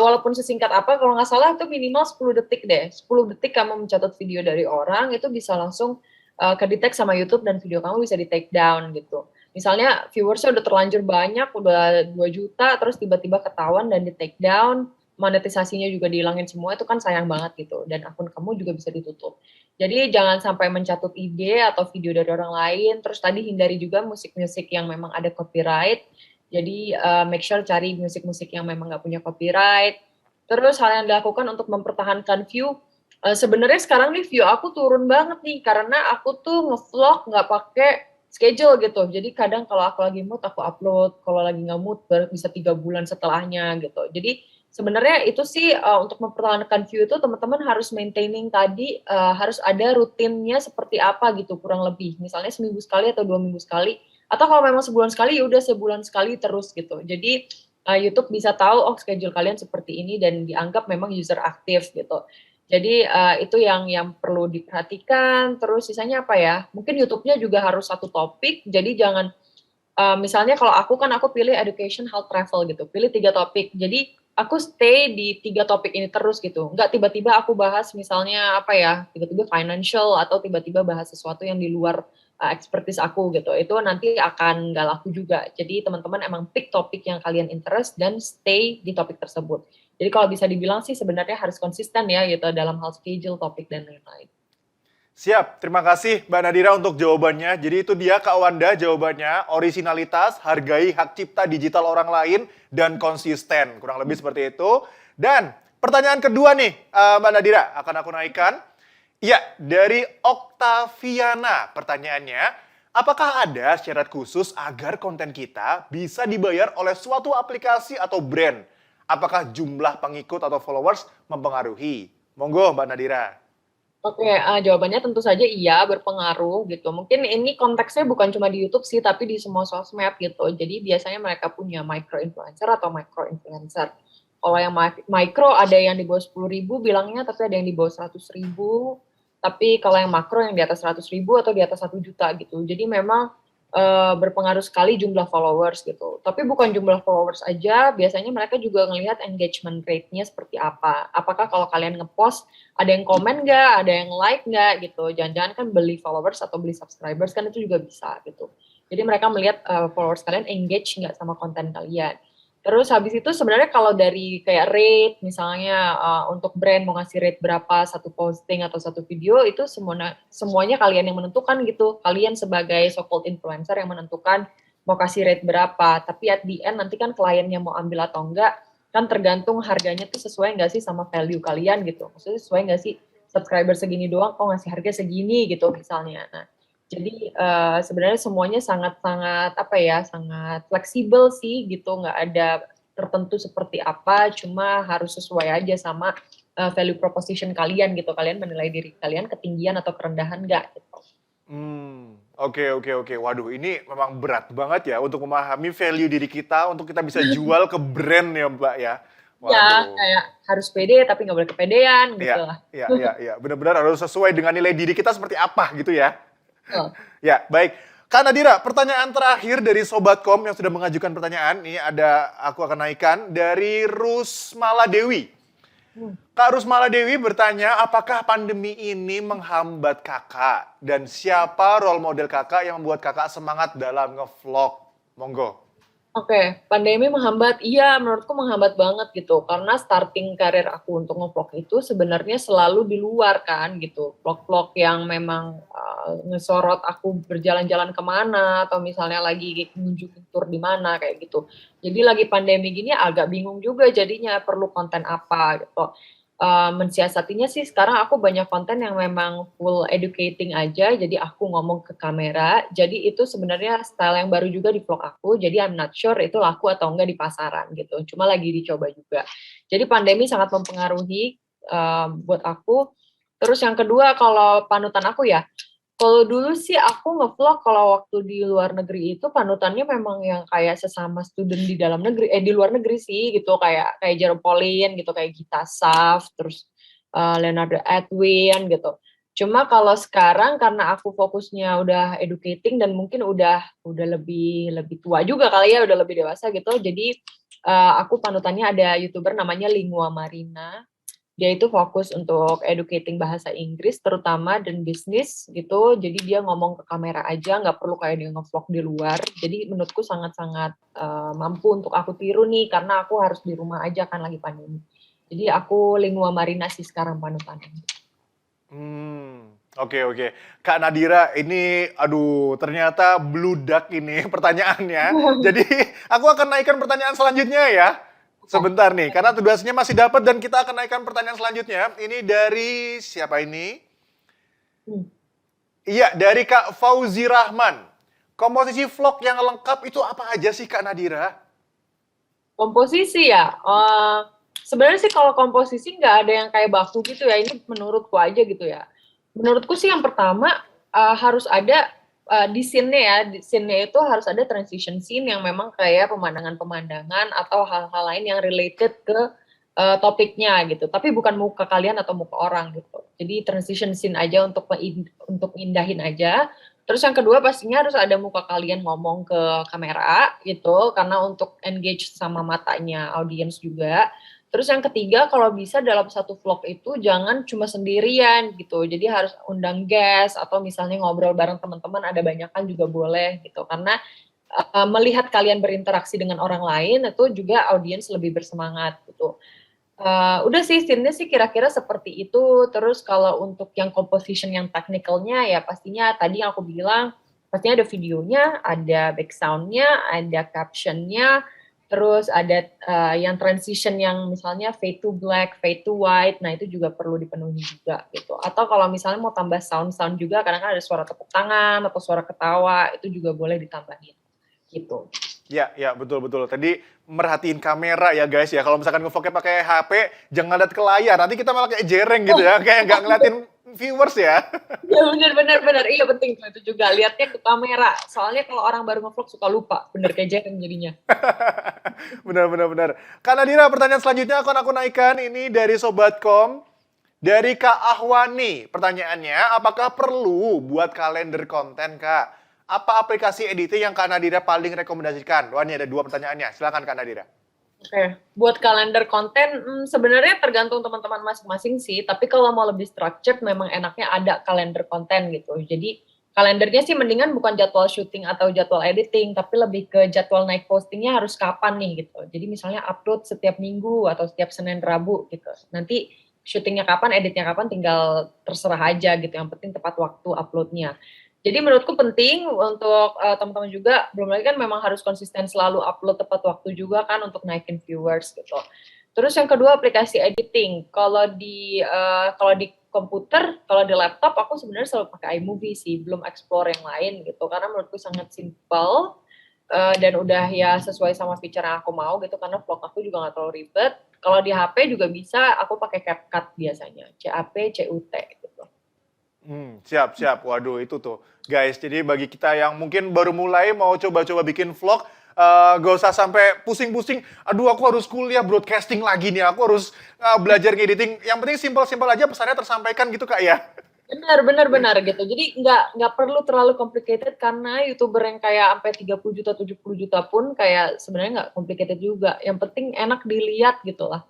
walaupun sesingkat apa, kalau nggak salah itu minimal 10 detik deh. 10 detik kamu mencatut video dari orang, itu bisa langsung ke-detect sama YouTube dan video kamu bisa di-take down gitu. Misalnya viewersnya udah terlanjur banyak, udah 2 juta, terus tiba-tiba ketahuan dan di-take down, monetisasinya juga dihilangin semua, itu kan sayang banget gitu. Dan akun kamu juga bisa ditutup. Jadi jangan sampai mencatut ide atau video dari orang lain. Terus tadi hindari juga musik-musik yang memang ada copyright. Jadi make sure cari musik-musik yang memang nggak punya copyright. Terus hal yang dilakukan untuk mempertahankan view. Sebenarnya sekarang nih view aku turun banget nih. Karena aku tuh nge-vlog nggak pakai schedule gitu. Jadi kadang kalau aku lagi mood aku upload. Kalau lagi nggak mood baru bisa 3 bulan setelahnya gitu. Jadi sebenarnya itu sih untuk mempertahankan view itu teman-teman harus maintaining tadi harus ada rutinnya seperti apa gitu kurang lebih. Misalnya seminggu sekali atau 2 minggu sekali. Atau kalau memang sebulan sekali ya udah sebulan sekali terus gitu. Jadi YouTube bisa tahu schedule kalian seperti ini dan dianggap memang user aktif gitu. Jadi itu yang perlu diperhatikan. Terus sisanya apa ya? Mungkin YouTube-nya juga harus satu topik. Jadi jangan misalnya kalau aku pilih education, health, travel gitu. Pilih 3 topik. Jadi aku stay di 3 topik ini terus gitu. Nggak tiba-tiba aku bahas misalnya tiba-tiba financial atau tiba-tiba bahas sesuatu yang di luar expertise aku gitu. Itu nanti akan nggak laku juga. Jadi teman-teman emang pick topik yang kalian interest dan stay di topik tersebut. Jadi kalau bisa dibilang sih sebenarnya harus konsisten ya gitu dalam hal schedule, topik, dan lain-lain. Siap, terima kasih Mbak Nadira untuk jawabannya. Jadi itu dia Kak Wanda jawabannya, originalitas, hargai hak cipta digital orang lain, dan konsisten. Kurang lebih seperti itu. Dan pertanyaan kedua nih Mbak Nadira, akan aku naikkan. Ya, dari Oktaviana pertanyaannya, apakah ada syarat khusus agar konten kita bisa dibayar oleh suatu aplikasi atau brand? Apakah jumlah pengikut atau followers mempengaruhi? Monggo Mbak Nadira. Oke, jawabannya tentu saja iya, berpengaruh gitu. Mungkin ini konteksnya bukan cuma di YouTube sih, tapi di semua sosmed gitu. Jadi biasanya mereka punya micro influencer atau macro influencer. Kalau yang micro ada yang di bawah 10.000 bilangnya, tapi ada yang di bawah 100.000. Tapi kalau yang makro yang di atas 100.000 atau di atas 1 juta gitu. Jadi memang berpengaruh sekali jumlah followers gitu. Tapi bukan jumlah followers aja, biasanya mereka juga ngelihat engagement rate-nya seperti apa. Apakah kalau kalian ngepost, ada yang komen nggak, ada yang like nggak gitu. Jangan-jangan kan beli followers atau beli subscribers kan itu juga bisa gitu. Jadi mereka melihat followers kalian engage nggak sama konten kalian. Terus habis itu sebenarnya kalau dari kayak rate, misalnya untuk brand mau ngasih rate berapa satu posting atau satu video, itu semuanya kalian yang menentukan gitu. Kalian sebagai so-called influencer yang menentukan mau kasih rate berapa. Tapi at the end nanti kan kliennya mau ambil atau enggak, kan tergantung harganya tuh sesuai nggak sih sama value kalian gitu. Maksudnya sesuai nggak sih subscriber segini doang kok ngasih harga segini gitu misalnya. Nah, jadi sebenarnya semuanya sangat-sangat sangat fleksibel sih gitu, nggak ada tertentu seperti apa, cuma harus sesuai aja sama value proposition kalian gitu. Kalian menilai diri kalian ketinggian atau kerendahan nggak gitu. Oke. Waduh, ini memang berat banget ya untuk memahami value diri kita untuk kita bisa jual ke brand ya Mbak ya. Waduh. Ya, kayak harus pede tapi nggak boleh kepedean gitu lah. Iya. Benar-benar harus sesuai dengan nilai diri kita seperti apa gitu ya. Ya, baik. Kak Nadira, pertanyaan terakhir dari Sobatkom yang sudah mengajukan pertanyaan. Ini aku akan naikkan dari Rusmala Dewi. Kak Rusmala Dewi bertanya, apakah pandemi ini menghambat kakak? Dan siapa role model kakak yang membuat kakak semangat dalam nge-vlog? Monggo. Oke, pandemi menghambat, iya menurutku menghambat banget gitu, karena starting karir aku untuk nge-vlog itu sebenarnya selalu di luar kan gitu, vlog-vlog yang memang ngesorot aku berjalan-jalan kemana, atau misalnya lagi nunjukin tour di mana kayak gitu. Jadi lagi pandemi gini agak bingung juga jadinya perlu konten apa gitu. Mensiasatinya sih sekarang aku banyak konten yang memang full educating aja, jadi aku ngomong ke kamera, jadi itu sebenarnya style yang baru juga di vlog aku, jadi I'm not sure itu laku atau enggak di pasaran gitu, cuma lagi dicoba juga. Jadi pandemi sangat mempengaruhi buat aku. Terus yang kedua kalau panutan aku ya, kalau dulu sih aku nge-vlog kalau waktu di luar negeri itu panutannya memang yang kayak sesama student di dalam negeri, di luar negeri sih gitu, kayak Jerome Pauline gitu, kayak Gita Saf, terus Leonardo Edwin gitu. Cuma kalau sekarang karena aku fokusnya udah educating dan mungkin udah lebih tua juga kali ya, udah lebih dewasa gitu, jadi aku panutannya ada YouTuber namanya Lingua Marina. Dia itu fokus untuk educating bahasa Inggris terutama dan bisnis gitu, jadi dia ngomong ke kamera aja, nggak perlu kayak dia nge-vlog di luar. Jadi menurutku sangat-sangat mampu untuk aku tiru nih, karena aku harus di rumah aja kan lagi pandemi. Jadi aku Lingua Marina sih sekarang panutannya. Oke. Kak Nadira, ini ternyata bludak ini pertanyaannya. Jadi aku akan naikkan pertanyaan selanjutnya ya. Sebentar nih, karena durasinya masih dapat dan kita akan naikkan pertanyaan selanjutnya. Ini dari siapa ini? Iya, dari Kak Fauzi Rahman. Komposisi vlog yang lengkap itu apa aja sih Kak Nadira? Komposisi ya, sebenarnya sih kalau komposisi nggak ada yang kayak baku gitu ya, ini menurutku aja gitu ya. Menurutku sih yang pertama harus ada di scene-nya ya, di scene-nya itu harus ada transition scene yang memang kayak pemandangan-pemandangan atau hal-hal lain yang related ke topiknya gitu. Tapi bukan muka kalian atau muka orang gitu. Jadi transition scene aja untuk indahin aja. Terus yang kedua pastinya harus ada muka kalian ngomong ke kamera gitu, karena untuk engage sama matanya audiens juga. Terus yang ketiga, kalau bisa dalam satu vlog itu jangan cuma sendirian gitu. Jadi harus undang guest atau misalnya ngobrol bareng teman-teman, ada banyakan juga boleh gitu. Karena melihat kalian berinteraksi dengan orang lain itu juga audiens lebih bersemangat gitu. Udah sih, scene-nya sih kira-kira seperti itu. Terus kalau untuk yang composition yang technical-nya ya pastinya tadi yang aku bilang, pastinya ada videonya, ada back sound-nya, ada caption-nya, terus ada yang transition yang misalnya fade to black, fade to white, nah itu juga perlu dipenuhi juga gitu. Atau kalau misalnya mau tambah sound juga, kadang-kadang ada suara tepuk tangan atau suara ketawa, itu juga boleh ditambahin gitu. Ya, betul. Tadi merhatiin kamera ya guys ya, kalau misalkan nge-vlognya pakai HP, jangan lihat ke layar, nanti kita malah kayak jereng gitu ya, kayak nggak ngeliatin viewers ya. Ya benar, iya penting itu juga, lihatnya ke kamera, soalnya kalau orang baru nge-vlog suka lupa, bener kayak jereng jadinya. Benar. Kak Nadira, pertanyaan selanjutnya akan aku naikkan, ini dari Sobatkom, dari Kak Ahwani. Pertanyaannya, apakah perlu buat kalender konten Kak? Apa aplikasi editing yang Kak Nadira paling rekomendasikan? Wah, ini ada 2 pertanyaannya. Silakan Kak Nadira. Oke, buat kalender konten sebenarnya tergantung teman-teman masing-masing sih. Tapi kalau mau lebih structured, memang enaknya ada kalender konten gitu. Jadi kalendernya sih mendingan bukan jadwal syuting atau jadwal editing, tapi lebih ke jadwal naik postingnya harus kapan nih gitu. Jadi misalnya upload setiap minggu atau setiap Senin Rabu gitu. Nanti syutingnya kapan, editnya kapan, tinggal terserah aja gitu. Yang penting tepat waktu uploadnya. Jadi menurutku penting untuk teman-teman juga, belum lagi kan memang harus konsisten selalu upload tepat waktu juga kan untuk naikin viewers gitu. Terus yang kedua aplikasi editing. Kalau di komputer, kalau di laptop aku sebenarnya selalu pakai iMovie sih, belum explore yang lain gitu. Karena menurutku sangat simple dan udah ya sesuai sama feature yang aku mau gitu. Karena vlog aku juga nggak terlalu ribet. Kalau di HP juga bisa, aku pakai CapCut biasanya, CAP, CUT gitu. Siap. Waduh, itu tuh. Guys, jadi bagi kita yang mungkin baru mulai mau coba-coba bikin vlog, gak usah sampai pusing-pusing, aduh aku harus kuliah broadcasting lagi nih, aku harus belajar ngediting. Yang penting simpel-simpel aja pesannya tersampaikan gitu Kak ya. Benar gitu. Jadi nggak perlu terlalu complicated karena YouTuber yang kayak sampai 30 juta, 70 juta pun kayak sebenarnya nggak complicated juga. Yang penting enak dilihat gitu lah.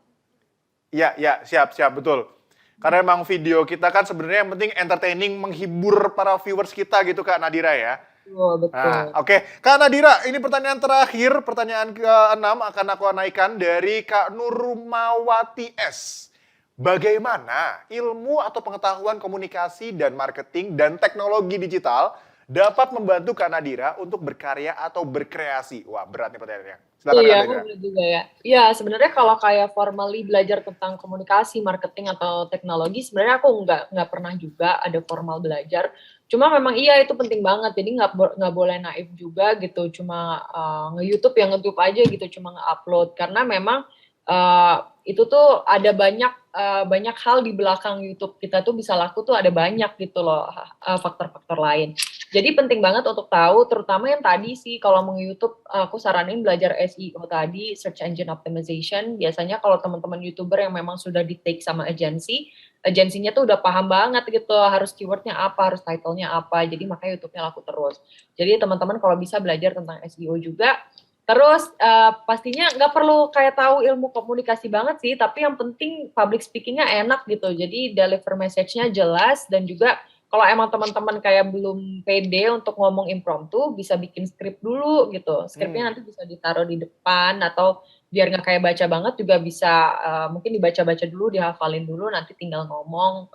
Iya, siap, betul. Karena emang video kita kan sebenarnya yang penting entertaining, menghibur para viewers kita gitu Kak Nadira ya. Betul. Nah, oke. Kak Nadira, ini pertanyaan terakhir, pertanyaan ke-6 akan aku naikkan dari Kak Nurmawati S. Bagaimana ilmu atau pengetahuan komunikasi dan marketing dan teknologi digital dapat membantu Kak Nadira untuk berkarya atau berkreasi? Wah, berat nih pertanyaannya. Silakan Kak Nadira. Benar juga ya. Iya, sebenarnya kalau kayak formally belajar tentang komunikasi, marketing atau teknologi, sebenarnya aku nggak pernah juga ada formal belajar. Cuma memang iya itu penting banget, jadi nggak boleh naif juga gitu, cuma nge-YouTube ya nge-YouTube aja gitu, cuma nge-upload. Karena memang itu tuh ada banyak hal di belakang YouTube kita tuh bisa laku tuh ada banyak gitu loh faktor-faktor lain. Jadi penting banget untuk tahu, terutama yang tadi sih kalau mau YouTube aku saranin belajar SEO tadi, Search Engine Optimization. Biasanya kalau teman-teman YouTuber yang memang sudah di-take sama agensinya tuh udah paham banget gitu, harus keywordnya apa, harus title-nya apa, jadi makanya YouTube-nya laku terus. Jadi teman-teman kalau bisa belajar tentang SEO juga. Terus pastinya nggak perlu kayak tahu ilmu komunikasi banget sih, tapi yang penting public speaking-nya enak gitu. Jadi deliver message-nya jelas dan juga kalau emang teman-teman kayak belum pede untuk ngomong impromptu, bisa bikin skrip dulu gitu. Skripnya nanti bisa ditaruh di depan atau biar nggak kayak baca banget juga bisa mungkin dibaca-baca dulu, dihafalin dulu, nanti tinggal ngomong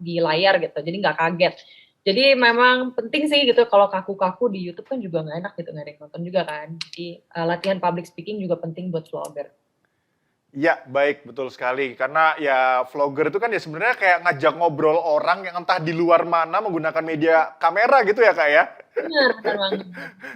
di layar gitu. Jadi nggak kaget. Jadi memang penting sih gitu, kalau kaku-kaku di YouTube kan juga nggak enak gitu, nggak ada yang nonton juga kan. Jadi latihan public speaking juga penting buat vlogger. Ya, baik, betul sekali. Karena ya vlogger itu kan ya sebenarnya kayak ngajak ngobrol orang yang entah di luar mana menggunakan media kamera gitu ya Kak ya. Benar banget.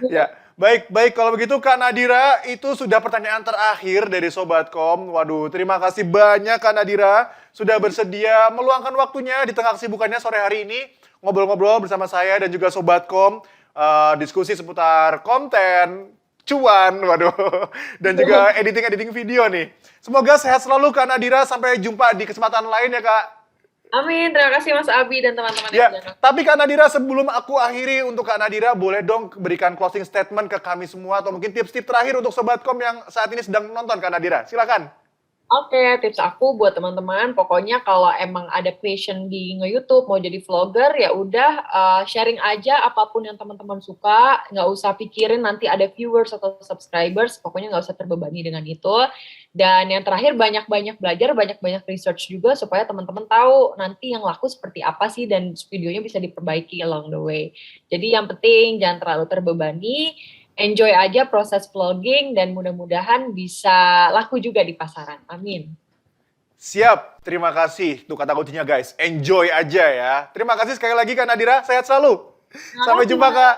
Ya, baik. Kalau begitu Kak Nadira, itu sudah pertanyaan terakhir dari Sobatkom. Waduh, terima kasih banyak Kak Nadira sudah bersedia meluangkan waktunya di tengah kesibukannya sore hari ini ngobrol-ngobrol bersama saya dan juga Sobatkom, diskusi seputar konten, cuan, dan juga editing video nih. Semoga sehat selalu Kak Nadira, sampai jumpa di kesempatan lain ya Kak. Amin, terima kasih Mas Abi dan teman-teman Ya, yang tapi Kak Nadira sebelum aku akhiri untuk Kak Nadira, boleh dong berikan closing statement ke kami semua atau mungkin tips-tips terakhir untuk Sobatkom yang saat ini sedang menonton Kak Nadira. Silakan. Oke, tips aku buat teman-teman, pokoknya kalau emang ada passion di nge-YouTube, mau jadi vlogger, ya udah sharing aja apapun yang teman-teman suka, nggak usah pikirin nanti ada viewers atau subscribers, pokoknya nggak usah terbebani dengan itu. Dan yang terakhir, banyak-banyak belajar, banyak-banyak research juga, supaya teman-teman tahu nanti yang laku seperti apa sih, dan videonya bisa diperbaiki along the way. Jadi yang penting, jangan terlalu terbebani, enjoy aja proses vlogging dan mudah-mudahan bisa laku juga di pasaran. Amin. Siap, terima kasih. Tuh kata kuncinya guys, enjoy aja ya. Terima kasih sekali lagi Kak Nadira, sehat selalu. Sampai jumpa Kak.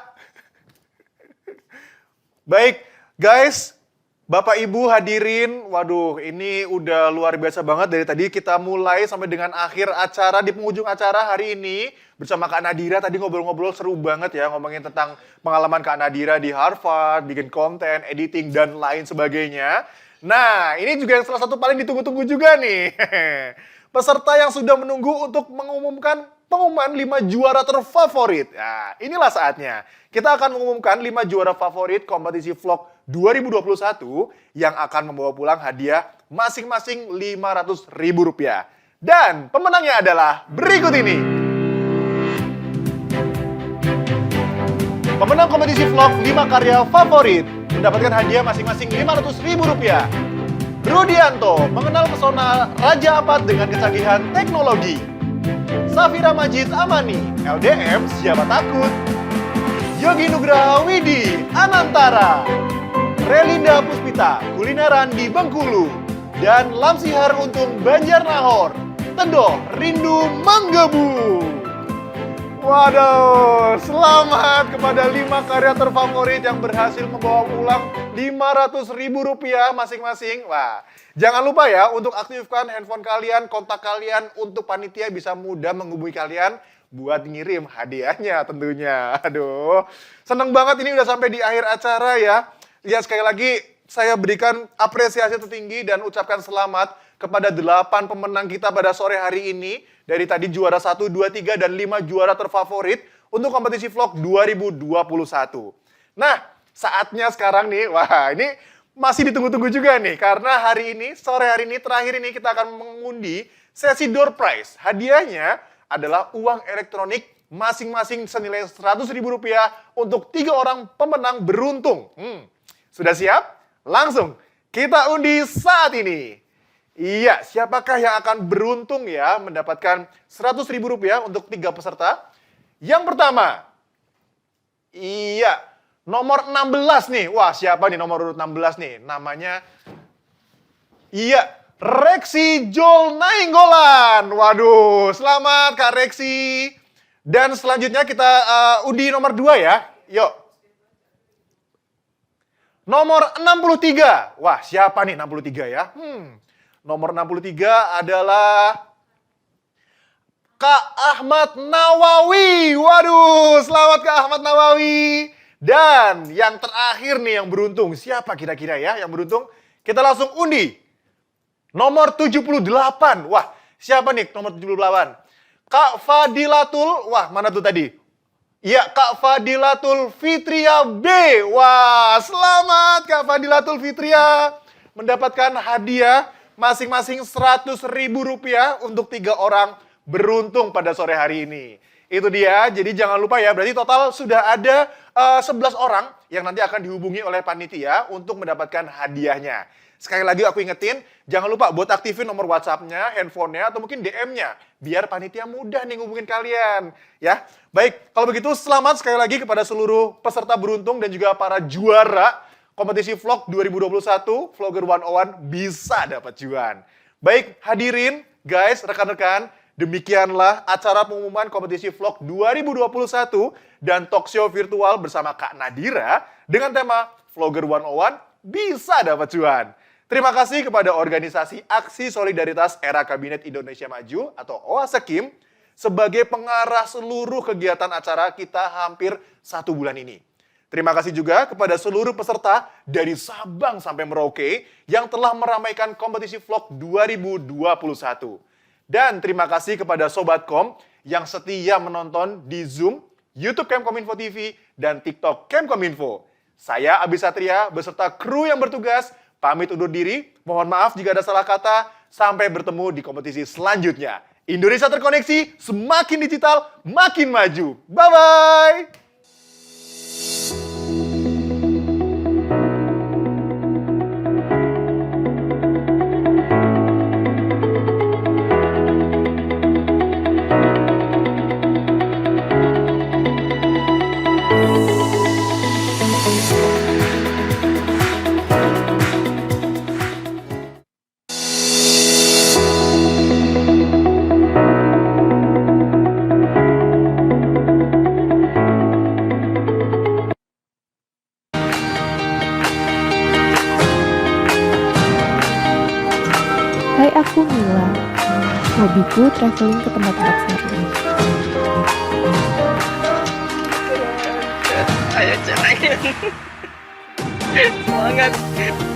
Baik, guys, Bapak Ibu hadirin, waduh ini udah luar biasa banget dari tadi kita mulai sampai dengan akhir acara, di penghujung acara hari ini bersama Kak Nadira. Tadi ngobrol-ngobrol seru banget ya, ngomongin tentang pengalaman Kak Nadira di Harvard, bikin konten, editing, dan lain sebagainya. Nah, ini juga yang salah satu paling ditunggu-tunggu juga nih. Peserta yang sudah menunggu untuk mengumumkan pengumuman 5 juara terfavorit. Nah, inilah saatnya. Kita akan mengumumkan 5 juara favorit kompetisi vlog 2021 yang akan membawa pulang hadiah masing-masing Rp500.000. Dan pemenangnya adalah berikut ini. Pemenang kompetisi vlog 5 karya favorit mendapatkan hadiah masing-masing Rp500.000. Rudianto mengenal pesona Raja Ampat dengan kecanggihan teknologi. Safira Majid Amani, LDM siapa takut. Yogi Nugraha Widi Anantara. Relinda Puspita, kulineran di Bengkulu. Dan Lamsihar Untung Banjarnahor, Tedoh Rindu Manggebu. Waduh, selamat kepada 5 karya terfavorit yang berhasil membawa pulang Rp500.000 masing-masing. Wah, jangan lupa ya untuk aktifkan handphone kalian, kontak kalian untuk panitia bisa mudah menghubungi kalian buat ngirim hadiahnya tentunya. Aduh, seneng banget ini udah sampai di akhir acara ya. Ya sekali lagi saya berikan apresiasi tertinggi dan ucapkan selamat kepada 8 pemenang kita pada sore hari ini. Dari tadi juara 1, 2, 3, dan 5 juara terfavorit untuk kompetisi vlog 2021. Nah, saatnya sekarang nih, wah ini masih ditunggu-tunggu juga nih. Karena hari ini, sore hari ini, terakhir ini kita akan mengundi sesi door prize. Hadiahnya adalah uang elektronik masing-masing senilai Rp100.000 untuk 3 orang pemenang beruntung. Sudah siap? Langsung kita undi saat ini. Iya, siapakah yang akan beruntung ya mendapatkan Rp100.000 untuk 3 peserta? Yang pertama, iya, nomor 16 nih. Wah, siapa nih nomor urut 16 nih? Namanya, iya, Reksi Jol Nainggolan. Waduh, selamat Kak Reksi. Dan selanjutnya kita undi nomor 2 ya. Yuk. Nomor 63. Wah, siapa nih 63 ya? Nomor 63 adalah Kak Ahmad Nawawi. Waduh, selamat Kak Ahmad Nawawi. Dan yang terakhir nih yang beruntung. Siapa kira-kira ya yang beruntung? Kita langsung undi. Nomor 78. Wah, siapa nih nomor 78? Kak Fadilatul. Wah, mana tuh tadi? Iya, Kak Fadilatul Fitria B. Wah, selamat Kak Fadilatul Fitria. Mendapatkan hadiah masing-masing Rp100.000 untuk 3 orang beruntung pada sore hari ini. Itu dia, jadi jangan lupa ya, berarti total sudah ada 11 orang yang nanti akan dihubungi oleh panitia untuk mendapatkan hadiahnya. Sekali lagi aku ingetin, jangan lupa buat aktifin nomor WhatsApp-nya, handphonenya, atau mungkin DM-nya. Biar panitia mudah nih ngubungin kalian. Ya, baik, kalau begitu selamat sekali lagi kepada seluruh peserta beruntung dan juga para juara kompetisi vlog 2021, Vlogger 101 bisa dapat cuan. Baik, hadirin, guys, rekan-rekan, demikianlah acara pengumuman kompetisi vlog 2021 dan talkshow virtual bersama Kak Nadira dengan tema Vlogger 101 bisa dapat cuan. Terima kasih kepada organisasi Aksi Solidaritas Era Kabinet Indonesia Maju atau OASEKIM sebagai pengarah seluruh kegiatan acara kita hampir 1 bulan ini. Terima kasih juga kepada seluruh peserta dari Sabang sampai Merauke yang telah meramaikan kompetisi vlog 2021. Dan terima kasih kepada Sobatkom yang setia menonton di Zoom, YouTube Kemkominfo TV, dan TikTok Kemkominfo. Saya Abi Satria beserta kru yang bertugas pamit undur diri. Mohon maaf jika ada salah kata. Sampai bertemu di kompetisi selanjutnya. Indonesia terkoneksi, semakin digital, makin maju. Bye-bye! Hai, aku Mila. Hobiku traveling ke tempat-tempat seru. Ayo caranya. Semangat.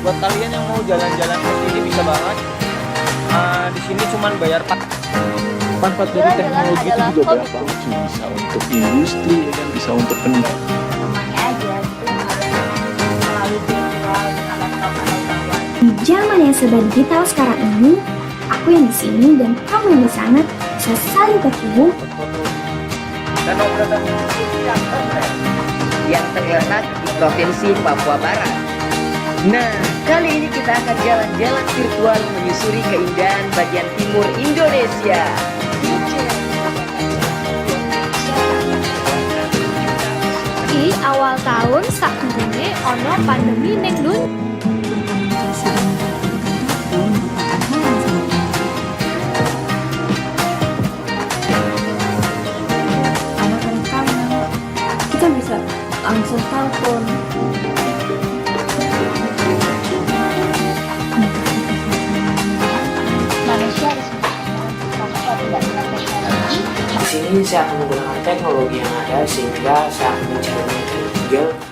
Buat kalian yang mau jalan-jalan ke sini bisa banget. Di sini cuman bayar Manfaat dari teknologi itu juga banyak banget sih. Bisa untuk industri, dan bisa untuk pendidikan. Di zaman yang serba digital sekarang ini, aku yang di sini dan kamu yang di sana bisa saling terhubung. Dan obrolan yang keren. yang terletak di Provinsi Papua Barat. Nah, kali ini kita akan jalan-jalan virtual menyusuri keindahan bagian timur Indonesia. Di awal tahun sakdurunge ono pandemi ning Dun. Kita bisa langsung telepon. Manusia harus tidak dengan teknologi. Di sini saya akan menggunakan teknologi yang ada sehingga saya akan mencari Google